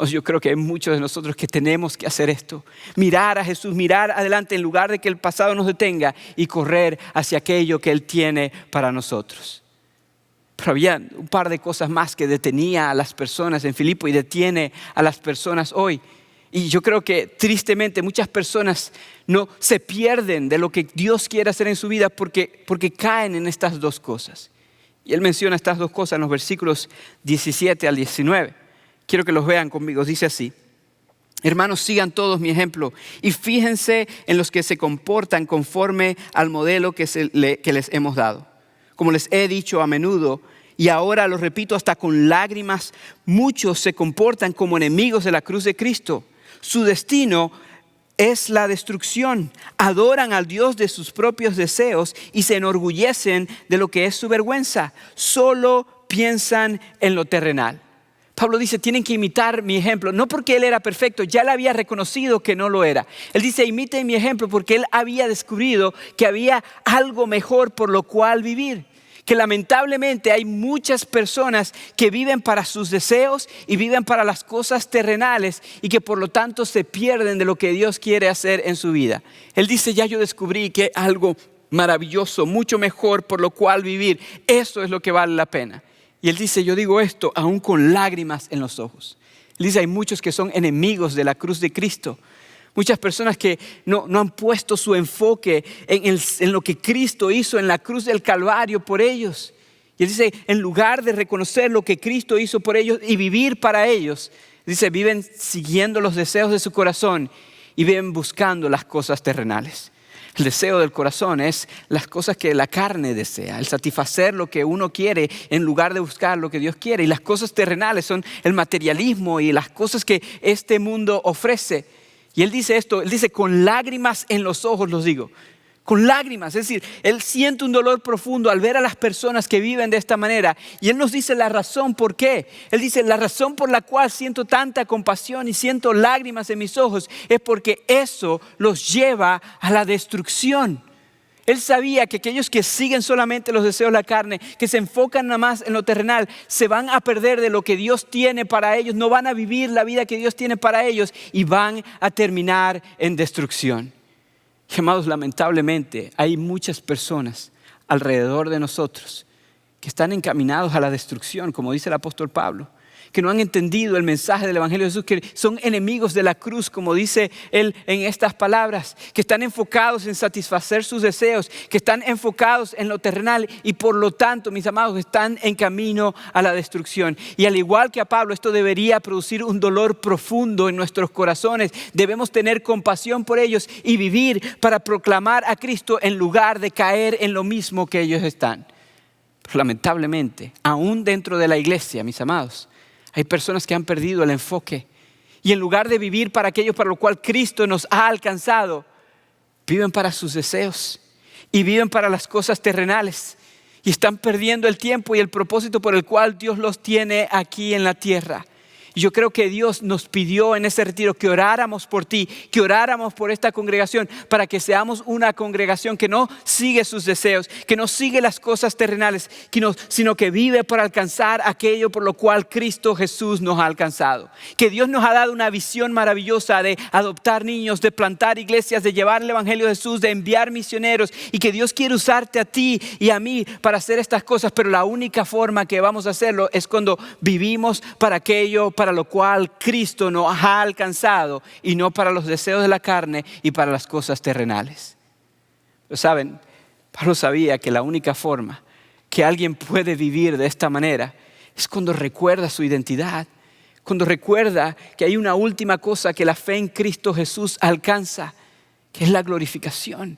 Yo creo que hay muchos de nosotros que tenemos que hacer esto. Mirar a Jesús, mirar adelante en lugar de que el pasado nos detenga y correr hacia aquello que Él tiene para nosotros. Pero había un par de cosas más que detenía a las personas en Filipo y detiene a las personas hoy. Y yo creo que tristemente muchas personas no se pierden de lo que Dios quiere hacer en su vida porque caen en estas dos cosas. Y Él menciona estas dos cosas en los versículos 17 al 19. Quiero que los vean conmigo, dice así. Hermanos, sigan todos mi ejemplo y fíjense en los que se comportan conforme al modelo que les hemos dado. Como les he dicho a menudo y ahora lo repito hasta con lágrimas, muchos se comportan como enemigos de la cruz de Cristo. Su destino es la destrucción. Adoran al Dios de sus propios deseos y se enorgullecen de lo que es su vergüenza. Solo piensan en lo terrenal. Pablo dice, tienen que imitar mi ejemplo, no porque él era perfecto, ya él había reconocido que no lo era. Él dice, imiten mi ejemplo porque él había descubierto que había algo mejor por lo cual vivir. Que lamentablemente hay muchas personas que viven para sus deseos y viven para las cosas terrenales y que por lo tanto se pierden de lo que Dios quiere hacer en su vida. Él dice, ya yo descubrí que algo maravilloso, mucho mejor por lo cual vivir, eso es lo que vale la pena. Y él dice, yo digo esto aún con lágrimas en los ojos. Él dice, hay muchos que son enemigos de la cruz de Cristo. Muchas personas que no han puesto su enfoque en lo que Cristo hizo en la cruz del Calvario por ellos. Y él dice, en lugar de reconocer lo que Cristo hizo por ellos y vivir para ellos, dice, viven siguiendo los deseos de su corazón y viven buscando las cosas terrenales. El deseo del corazón es las cosas que la carne desea, el satisfacer lo que uno quiere en lugar de buscar lo que Dios quiere. Y las cosas terrenales son el materialismo y las cosas que este mundo ofrece. Y él dice esto, él dice, con lágrimas en los ojos los digo. Con lágrimas, es decir, él siente un dolor profundo al ver a las personas que viven de esta manera. Y él nos dice la razón por qué. Él dice, la razón por la cual siento tanta compasión y siento lágrimas en mis ojos es porque eso los lleva a la destrucción. Él sabía que aquellos que siguen solamente los deseos de la carne, que se enfocan nada más en lo terrenal, se van a perder de lo que Dios tiene para ellos, no van a vivir la vida que Dios tiene para ellos y van a terminar en destrucción. Y, amados, lamentablemente hay muchas personas alrededor de nosotros que están encaminados a la destrucción, como dice el apóstol Pablo, que no han entendido el mensaje del Evangelio de Jesús, que son enemigos de la cruz, como dice él en estas palabras, que están enfocados en satisfacer sus deseos, que están enfocados en lo terrenal y por lo tanto, mis amados, están en camino a la destrucción. Y al igual que a Pablo, esto debería producir un dolor profundo en nuestros corazones. Debemos tener compasión por ellos y vivir para proclamar a Cristo en lugar de caer en lo mismo que ellos están. Pero lamentablemente, aún dentro de la iglesia, mis amados, hay personas que han perdido el enfoque y en lugar de vivir para aquello para lo cual Cristo nos ha alcanzado, viven para sus deseos y viven para las cosas terrenales y están perdiendo el tiempo y el propósito por el cual Dios los tiene aquí en la tierra. Y yo creo que Dios nos pidió en ese retiro que oráramos por ti, que oráramos por esta congregación para que seamos una congregación que no sigue sus deseos, que no sigue las cosas terrenales, sino que vive para alcanzar aquello por lo cual Cristo Jesús nos ha alcanzado. Que Dios nos ha dado una visión maravillosa de adoptar niños, de plantar iglesias, de llevar el Evangelio de Jesús, de enviar misioneros y que Dios quiere usarte a ti y a mí para hacer estas cosas, pero la única forma que vamos a hacerlo es cuando vivimos para aquello para lo cual Cristo nos ha alcanzado y no para los deseos de la carne y para las cosas terrenales. Pero saben, Pablo sabía que la única forma que alguien puede vivir de esta manera es cuando recuerda su identidad, cuando recuerda que hay una última cosa que la fe en Cristo Jesús alcanza, que es la glorificación.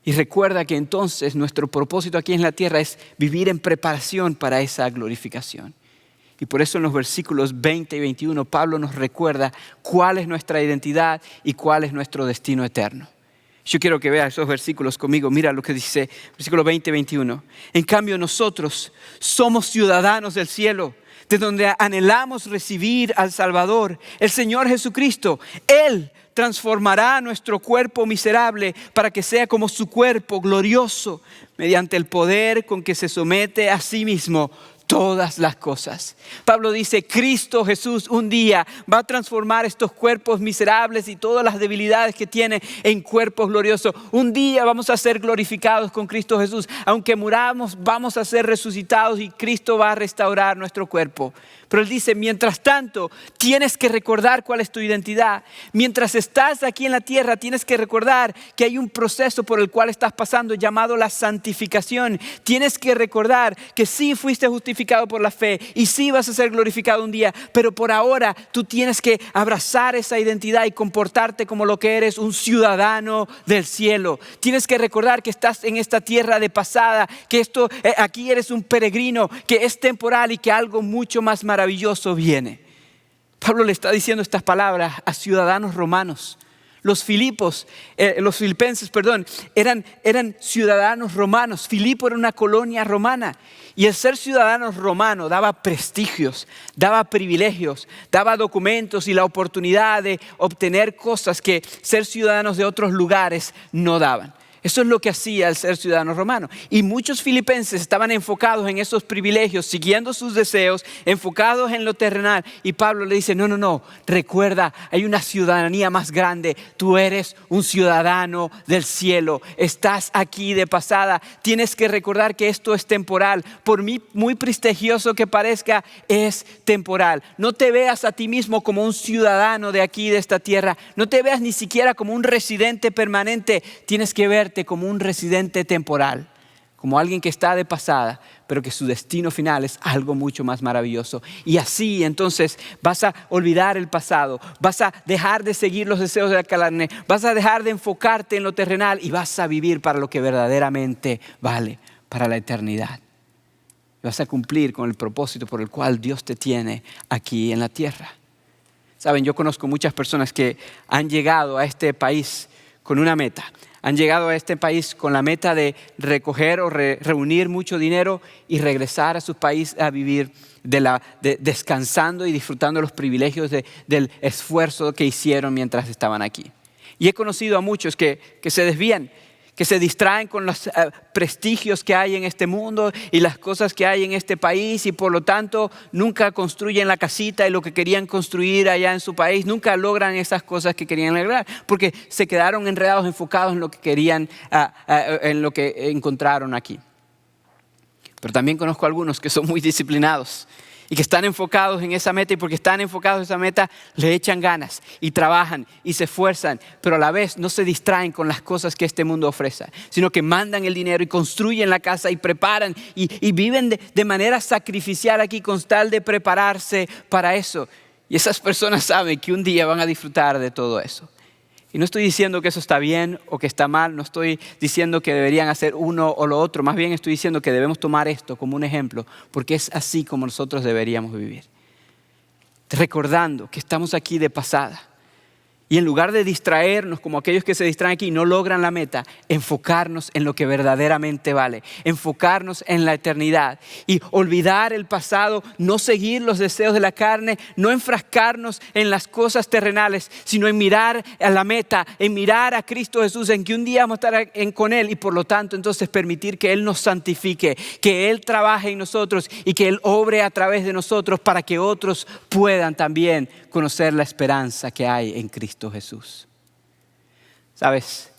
Y recuerda que entonces nuestro propósito aquí en la tierra es vivir en preparación para esa glorificación. Y por eso en los versículos 20 y 21 Pablo nos recuerda cuál es nuestra identidad y cuál es nuestro destino eterno. Yo quiero que veas esos versículos conmigo. Mira lo que dice versículo 20 y 21. En cambio nosotros somos ciudadanos del cielo, de donde anhelamos recibir al Salvador, el Señor Jesucristo. Él transformará nuestro cuerpo miserable para que sea como su cuerpo glorioso, mediante el poder con que se somete a sí mismo todas las cosas. Pablo dice, Cristo Jesús un día va a transformar estos cuerpos miserables y todas las debilidades que tiene en cuerpos gloriosos. Un día vamos a ser glorificados con Cristo Jesús. Aunque muramos, vamos a ser resucitados y Cristo va a restaurar nuestro cuerpo. Pero él dice, mientras tanto, tienes que recordar cuál es tu identidad. Mientras estás aquí en la tierra, tienes que recordar que hay un proceso por el cual estás pasando llamado la santificación. Tienes que recordar que sí fuiste justificado por la fe y sí vas a ser glorificado un día. Pero por ahora tú tienes que abrazar esa identidad y comportarte como lo que eres, un ciudadano del cielo. Tienes que recordar que estás en esta tierra de pasada, que aquí eres un peregrino, que es temporal y que algo mucho más maravilloso viene. Pablo le está diciendo estas palabras a ciudadanos romanos, Los filipenses, eran ciudadanos romanos. Filipo era una colonia romana. Y el ser ciudadano romano daba prestigios, daba privilegios, daba documentos y la oportunidad de obtener cosas que ser ciudadanos de otros lugares no daban. Eso es lo que hacía el ser ciudadano romano. Y muchos filipenses estaban enfocados en esos privilegios, siguiendo sus deseos, enfocados en lo terrenal. Y Pablo le dice, no, recuerda, hay una ciudadanía más grande. Tú eres un ciudadano del cielo. Estás aquí de pasada. Tienes que recordar que esto es temporal. Por muy prestigioso que parezca, es temporal. No te veas a ti mismo como un ciudadano de aquí, de esta tierra. No te veas ni siquiera como un residente permanente. Tienes que verte como un residente temporal, como alguien que está de pasada, pero que su destino final es algo mucho más maravilloso. Y así entonces vas a olvidar el pasado, vas a dejar de seguir los deseos de la carne, vas a dejar de enfocarte en lo terrenal y vas a vivir para lo que verdaderamente vale, para la eternidad. Vas a cumplir con el propósito por el cual Dios te tiene aquí en la tierra. Saben, yo conozco muchas personas que han llegado a este país con una meta. Han llegado a este país con la meta de recoger o reunir mucho dinero y regresar a su país a vivir descansando y disfrutando los privilegios del esfuerzo que hicieron mientras estaban aquí. Y he conocido a muchos que se desvían, que se distraen con los prestigios que hay en este mundo y las cosas que hay en este país y por lo tanto nunca construyen la casita y lo que querían construir allá en su país, nunca logran esas cosas que querían lograr porque se quedaron enredados, enfocados en lo que querían, en lo que encontraron aquí. Pero también conozco a algunos que son muy disciplinados y que están enfocados en esa meta y porque están enfocados en esa meta le echan ganas y trabajan y se esfuerzan, pero a la vez no se distraen con las cosas que este mundo ofrece, sino que mandan el dinero y construyen la casa y preparan y viven de manera sacrificial aquí con tal de prepararse para eso. Y esas personas saben que un día van a disfrutar de todo eso. Y no estoy diciendo que eso está bien o que está mal, no estoy diciendo que deberían hacer uno o lo otro, más bien estoy diciendo que debemos tomar esto como un ejemplo, porque es así como nosotros deberíamos vivir. Recordando que estamos aquí de pasada y en lugar de distraernos como aquellos que se distraen aquí y no logran la meta, enfocarnos en lo que verdaderamente vale, enfocarnos en la eternidad y olvidar el pasado, no seguir los deseos de la carne, no enfrascarnos en las cosas terrenales, sino en mirar a la meta, en mirar a Cristo Jesús, en que un día vamos a estar con Él y por lo tanto entonces permitir que Él nos santifique, que Él trabaje en nosotros y que Él obre a través de nosotros para que otros puedan también conocer la esperanza que hay en Cristo Jesús. Sabes,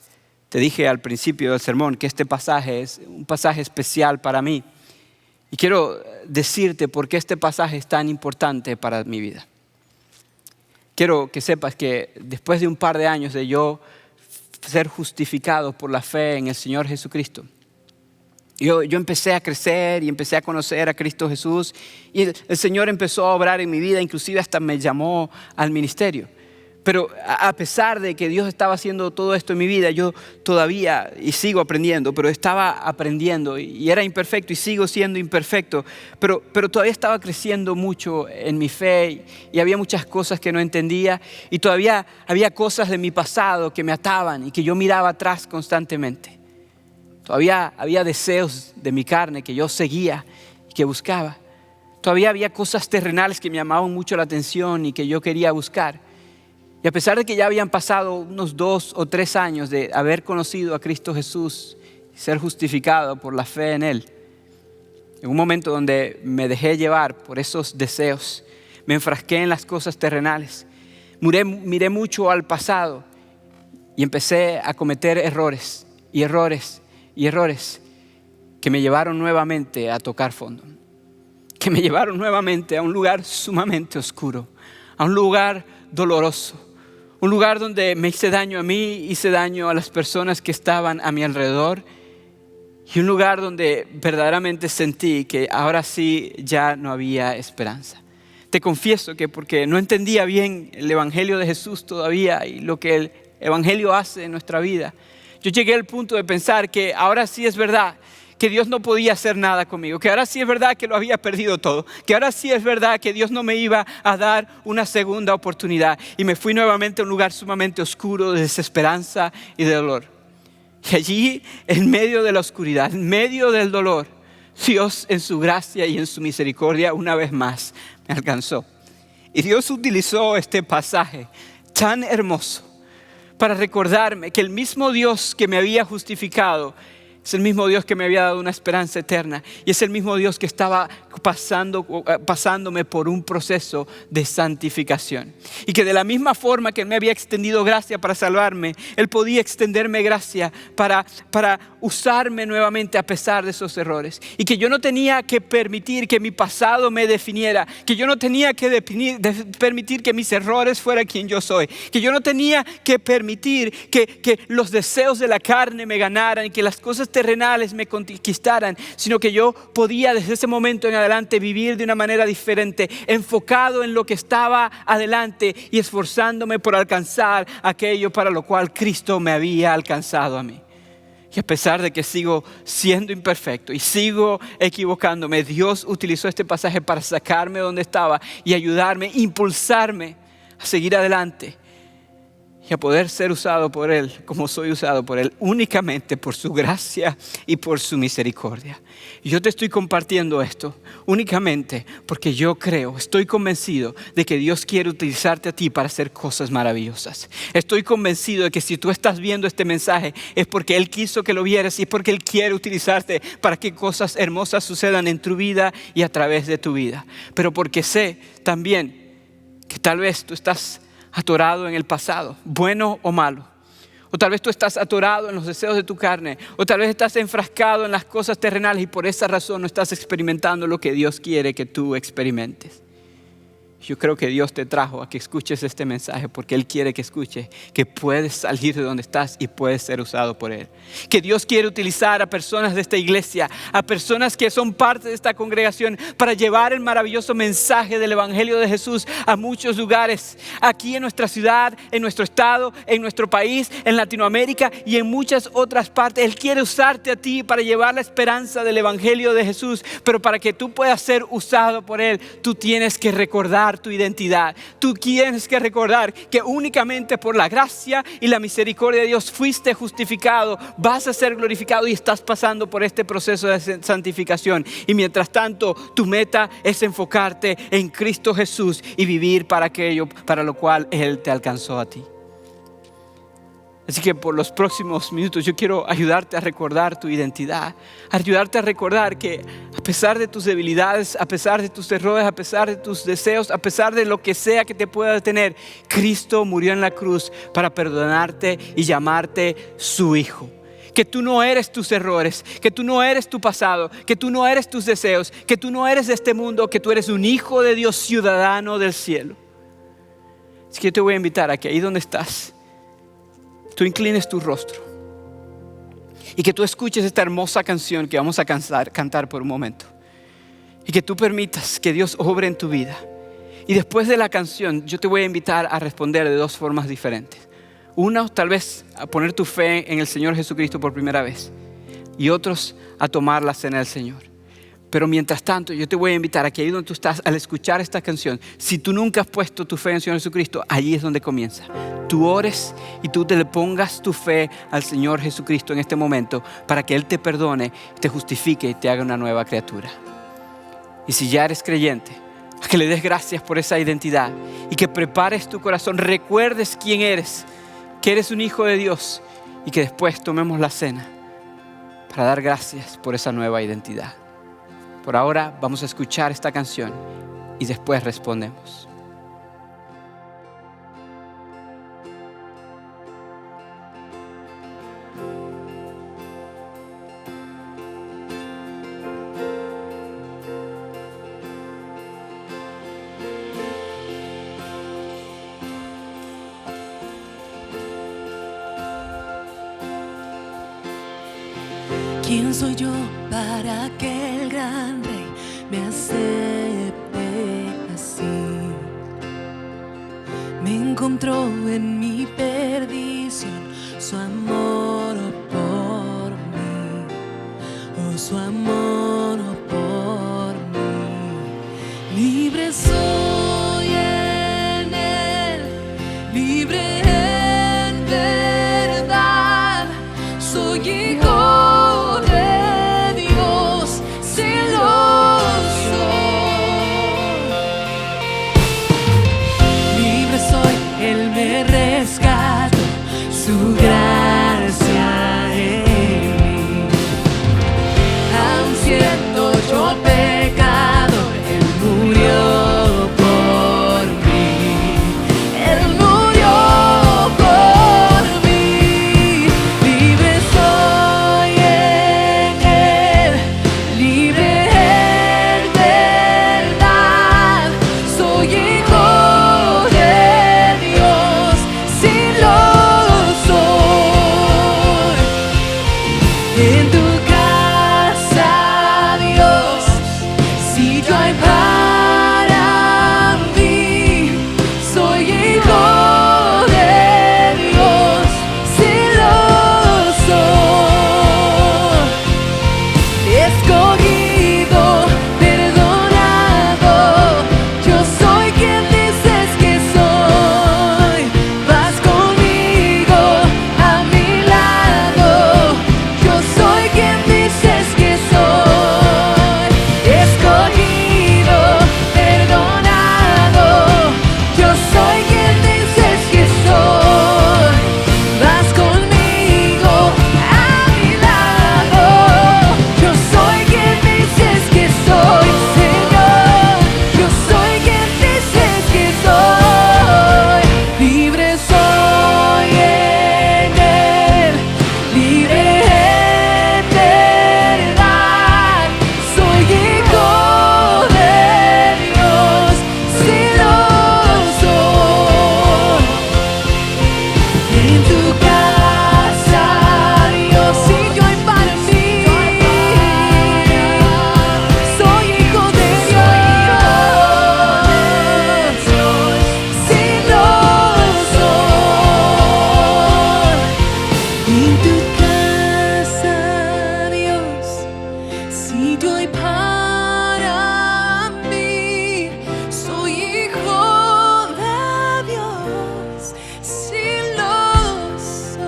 te dije al principio del sermón que este pasaje es un pasaje especial para mí y quiero decirte por qué este pasaje es tan importante para mi vida. Quiero que sepas que después de un par de años de yo ser justificado por la fe en el Señor Jesucristo, yo empecé a crecer y empecé a conocer a Cristo Jesús y el Señor empezó a obrar en mi vida, inclusive hasta me llamó al ministerio. Pero a pesar de que Dios estaba haciendo todo esto en mi vida, yo todavía, y sigo aprendiendo, pero estaba aprendiendo y era imperfecto y sigo siendo imperfecto, pero todavía estaba creciendo mucho en mi fe y había muchas cosas que no entendía y todavía había cosas de mi pasado que me ataban y que yo miraba atrás constantemente. Todavía había deseos de mi carne que yo seguía y que buscaba. Todavía había cosas terrenales que me llamaban mucho la atención y que yo quería buscar. Y a pesar de que ya habían pasado unos 2 o 3 años de haber conocido a Cristo Jesús y ser justificado por la fe en Él, en un momento donde me dejé llevar por esos deseos, me enfrasqué en las cosas terrenales, miré mucho al pasado y empecé a cometer errores que me llevaron nuevamente a tocar fondo, que me llevaron nuevamente a un lugar sumamente oscuro, a un lugar doloroso, un lugar donde me hice daño a mí, hice daño a las personas que estaban a mi alrededor y un lugar donde verdaderamente sentí que ahora sí ya no había esperanza. Te confieso que porque no entendía bien el Evangelio de Jesús todavía y lo que el Evangelio hace en nuestra vida, yo llegué al punto de pensar que ahora sí es verdad que Dios no podía hacer nada conmigo, que ahora sí es verdad que lo había perdido todo, que ahora sí es verdad que Dios no me iba a dar una segunda oportunidad. Y me fui nuevamente a un lugar sumamente oscuro, de desesperanza y de dolor. Y allí, en medio de la oscuridad, en medio del dolor, Dios en su gracia y en su misericordia una vez más me alcanzó. Y Dios utilizó este pasaje tan hermoso para recordarme que el mismo Dios que me había justificado es el mismo Dios que me había dado una esperanza eterna. Y es el mismo Dios que estaba pasándome por un proceso de santificación. Y que de la misma forma que Él me había extendido gracia para salvarme, Él podía extenderme gracia para usarme nuevamente a pesar de esos errores. Y que yo no tenía que permitir que mi pasado me definiera. Que yo no tenía que permitir que mis errores fueran quien yo soy. Que yo no tenía que permitir que los deseos de la carne me ganaran y que las cosas terrenales me conquistaran, sino que yo podía desde ese momento en adelante vivir de una manera diferente, enfocado en lo que estaba adelante y esforzándome por alcanzar aquello para lo cual Cristo me había alcanzado a mí. Y a pesar de que sigo siendo imperfecto y sigo equivocándome, Dios utilizó este pasaje para sacarme de donde estaba y ayudarme, impulsarme a seguir adelante y a poder ser usado por Él como soy usado por Él, únicamente por su gracia y por su misericordia. Y yo te estoy compartiendo esto únicamente porque yo creo, estoy convencido de que Dios quiere utilizarte a ti para hacer cosas maravillosas. Estoy convencido de que si tú estás viendo este mensaje es porque Él quiso que lo vieras y es porque Él quiere utilizarte para que cosas hermosas sucedan en tu vida y a través de tu vida. Pero porque sé también que tal vez tú estás atorado en el pasado, bueno o malo. O tal vez tú estás atorado en los deseos de tu carne. O tal vez estás enfrascado en las cosas terrenales y por esa razón no estás experimentando lo que Dios quiere que tú experimentes. Yo creo que Dios te trajo a que escuches este mensaje porque Él quiere que escuches que puedes salir de donde estás y puedes ser usado por Él. Que Dios quiere utilizar a personas de esta iglesia, a personas que son parte de esta congregación para llevar el maravilloso mensaje del Evangelio de Jesús a muchos lugares. Aquí en nuestra ciudad, en nuestro estado, en nuestro país, en Latinoamérica y en muchas otras partes. Él quiere usarte a ti para llevar la esperanza del Evangelio de Jesús. Pero para que tú puedas ser usado por Él, tú tienes que recordar tu identidad. Tú tienes que recordar que únicamente por la gracia y la misericordia de Dios fuiste justificado, vas a ser glorificado y estás pasando por este proceso de santificación. Y mientras tanto, tu meta es enfocarte en Cristo Jesús y vivir para aquello para lo cual Él te alcanzó a ti. Así que por los próximos minutos yo quiero ayudarte a recordar tu identidad, ayudarte a recordar que a pesar de tus debilidades, a pesar de tus errores, a pesar de tus deseos, a pesar de lo que sea que te pueda detener, Cristo murió en la cruz para perdonarte y llamarte su hijo. Que tú no eres tus errores, que tú no eres tu pasado, que tú no eres tus deseos, que tú no eres de este mundo, que tú eres un hijo de Dios, ciudadano del cielo. Así que yo te voy a invitar a que ahí donde estás, tú inclines tu rostro y que tú escuches esta hermosa canción que vamos a cantar por un momento. Y que tú permitas que Dios obre en tu vida. Y después de la canción yo te voy a invitar a responder de dos formas diferentes. Una, tal vez a poner tu fe en el Señor Jesucristo por primera vez. Y otros, a tomar la cena del Señor. Pero mientras tanto, yo te voy a invitar a que ahí donde tú estás, al escuchar esta canción, si tú nunca has puesto tu fe en el Señor Jesucristo, allí es donde comienza. Tú ores y tú te le pongas tu fe al Señor Jesucristo en este momento para que Él te perdone, te justifique y te haga una nueva criatura. Y si ya eres creyente, a que le des gracias por esa identidad y que prepares tu corazón, recuerdes quién eres, que eres un hijo de Dios y que después tomemos la cena para dar gracias por esa nueva identidad. Por ahora vamos a escuchar esta canción y después respondemos. ¿Quién soy yo para que el gran rey me acepte así? Me encontró en mi perdición, su amor por mí. Oh, su amor por mí. Libre soy en Él, libre en verdad. Soy hijo de Dios, celoso. Libre soy, Él me rescató, su gracia en mí. Aun siendo yo pecador, Él murió por mí. Él murió por mí. Libre soy en Él, libre en verdad. Soy hijo de Dios, sí lo soy. En tu casa, Dios, sitio hay para mí. Soy hijo de Dios, sí lo soy. Escogido, perdonado, yo soy quien dices que soy. Vas conmigo a mi lado, yo soy quien dices que soy. Escogido, perdonado, yo soy quien dices que soy. Vas conmigo a mi lado, yo soy quien dices que soy. Señor, yo soy quien dices que soy. Libre soy en Él, libre en verdad. Soy hijo de Dios, sí lo soy. En tu casa, Dios, sitio hay para mí. Soy hijo de Dios, sí lo soy. En tu casa, Dios, sitio hay para mí. Soy hijo de Dios, sí lo soy.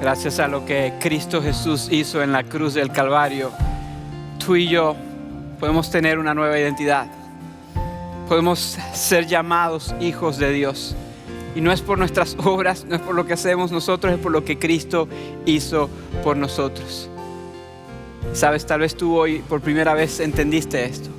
Gracias a lo que Cristo Jesús hizo en la cruz del Calvario, tú y yo podemos tener una nueva identidad. Podemos ser llamados hijos de Dios. Y no es por nuestras obras, no es por lo que hacemos nosotros, es por lo que Cristo hizo por nosotros. Sabes, tal vez tú hoy por primera vez entendiste esto.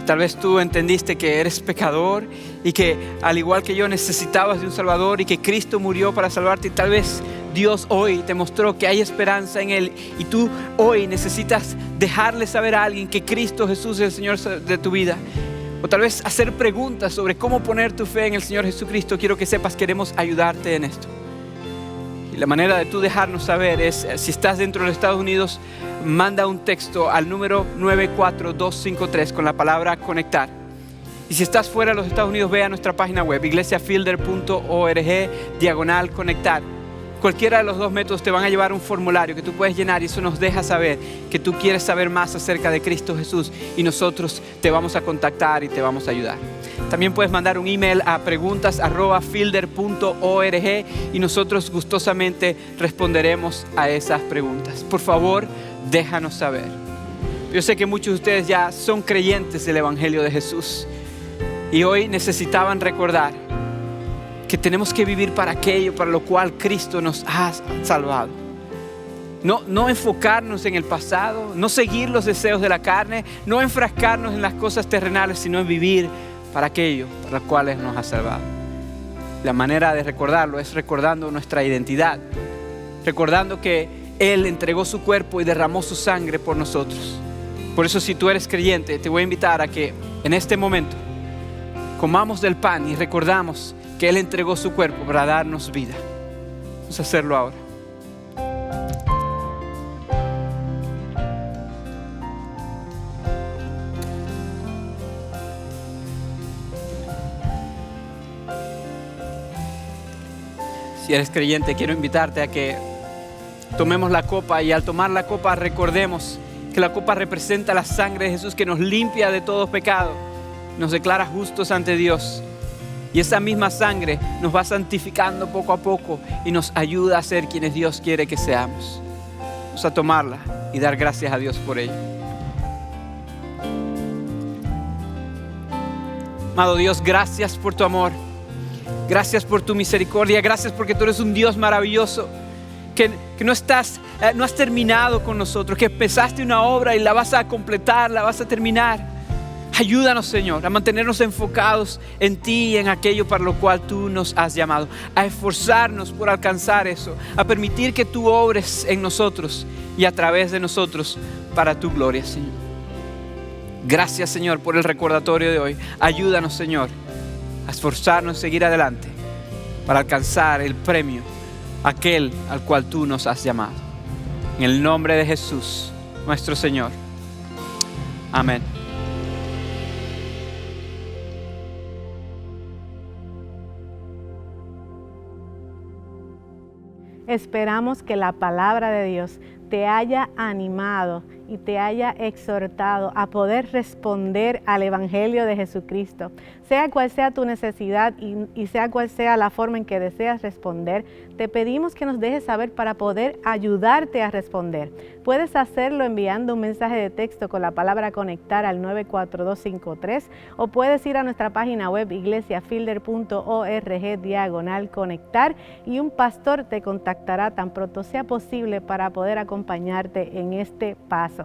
Tal vez tú entendiste que eres pecador y que al igual que yo necesitabas de un Salvador y que Cristo murió para salvarte. Y tal vez Dios hoy te mostró que hay esperanza en Él y tú hoy necesitas dejarle saber a alguien que Cristo Jesús es el Señor de tu vida. O tal vez hacer preguntas sobre cómo poner tu fe en el Señor Jesucristo. Quiero que sepas, queremos ayudarte en esto. Y la manera de tú dejarnos saber es, si estás dentro de los Estados Unidos, manda un texto al número 94253 con la palabra conectar. Y si estás fuera de los Estados Unidos, ve a nuestra página web, iglesiafielder.org/conectar. Cualquiera de los dos métodos te van a llevar un formulario que tú puedes llenar y eso nos deja saber que tú quieres saber más acerca de Cristo Jesús y nosotros te vamos a contactar y te vamos a ayudar. También puedes mandar un email a preguntas@fielder.org y nosotros gustosamente responderemos a esas preguntas. Por favor, déjanos saber. Yo sé que muchos de ustedes ya son creyentes del Evangelio de Jesús y hoy necesitaban recordar que tenemos que vivir para aquello para lo cual Cristo nos ha salvado. No enfocarnos en el pasado, no seguir los deseos de la carne, no enfrascarnos en las cosas terrenales, sino en vivir para aquello para lo cual nos ha salvado. La manera de recordarlo es recordando nuestra identidad, recordando que Él entregó su cuerpo y derramó su sangre por nosotros. Por eso, si tú eres creyente, te voy a invitar a que en este momento comamos del pan y recordamos que Él entregó su cuerpo para darnos vida. Vamos a hacerlo ahora. Si eres creyente, quiero invitarte a que tomemos la copa y al tomar la copa recordemos que la copa representa la sangre de Jesús que nos limpia de todo pecado, nos declara justos ante Dios. Y esa misma sangre nos va santificando poco a poco y nos ayuda a ser quienes Dios quiere que seamos. Vamos a tomarla y dar gracias a Dios por ello. Amado Dios, gracias por tu amor. Gracias por tu misericordia. Gracias porque tú eres un Dios maravilloso. Que no has terminado con nosotros. Que empezaste una obra y la vas a completar, la vas a terminar. Ayúdanos, Señor, a mantenernos enfocados en ti y en aquello para lo cual tú nos has llamado. A esforzarnos por alcanzar eso. A permitir que tú obres en nosotros y a través de nosotros para tu gloria, Señor. Gracias, Señor, por el recordatorio de hoy. Ayúdanos, Señor, a esforzarnos en seguir adelante para alcanzar el premio, aquel al cual tú nos has llamado. En el nombre de Jesús, nuestro Señor. Amén. Esperamos que la palabra de Dios te haya animado y te haya exhortado a poder responder al Evangelio de Jesucristo. Sea cual sea tu necesidad y sea cual sea la forma en que deseas responder, te pedimos que nos dejes saber para poder ayudarte a responder. Puedes hacerlo enviando un mensaje de texto con la palabra conectar al 94253 o puedes ir a nuestra página web iglesiafielder.org/conectar y un pastor te contactará tan pronto sea posible para poder acompañarte en este paso.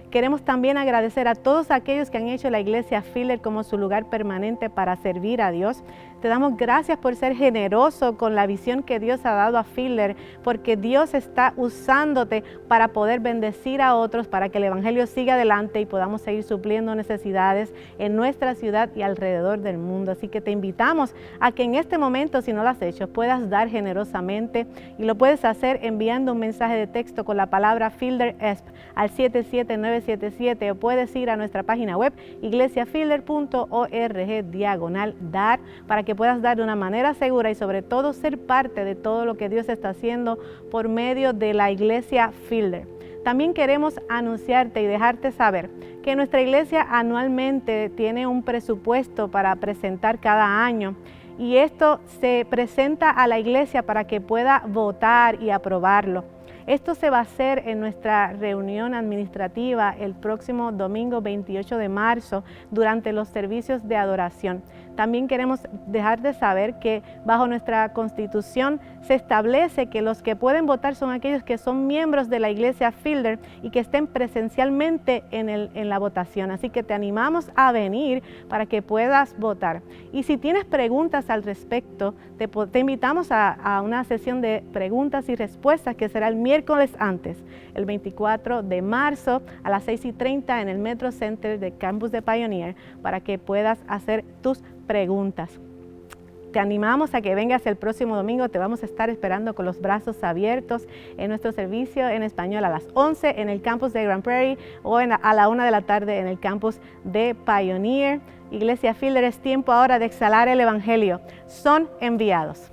Queremos también agradecer a todos aquellos que han hecho la Iglesia Fielder como su lugar permanente para servir a Dios. Te damos gracias por ser generoso con la visión que Dios ha dado a Fielder, porque Dios está usándote para poder bendecir a otros, para que el Evangelio siga adelante y podamos seguir supliendo necesidades en nuestra ciudad y alrededor del mundo. Así que te invitamos a que en este momento, si no lo has hecho, puedas dar generosamente y lo puedes hacer enviando un mensaje de texto con la palabra Fielder ESP al 77977 o puedes ir a nuestra página web iglesiafielder.org/dar para que puedas dar de una manera segura y sobre todo ser parte de todo lo que Dios está haciendo por medio de la Iglesia Fielder. También queremos anunciarte y dejarte saber que nuestra iglesia anualmente tiene un presupuesto para presentar cada año y esto se presenta a la iglesia para que pueda votar y aprobarlo. Esto se va a hacer en nuestra reunión administrativa el próximo domingo 28 de marzo durante los servicios de adoración. También queremos dejar de saber que bajo nuestra Constitución se establece que los que pueden votar son aquellos que son miembros de la Iglesia Fielder y que estén presencialmente en la votación. Así que te animamos a venir para que puedas votar. Y si tienes preguntas al respecto, te invitamos a una sesión de preguntas y respuestas que será el miércoles antes, el 24 de marzo a las 6:30 en el Metro Center del campus de Pioneer para que puedas hacer tus preguntas. Te animamos a que vengas el próximo domingo, te vamos a estar esperando con los brazos abiertos en nuestro servicio en español a las 11 en el campus de Grand Prairie o a la 1 de la tarde en el campus de Pioneer. Iglesia Fielder, es tiempo ahora de exhalar el Evangelio. Son enviados.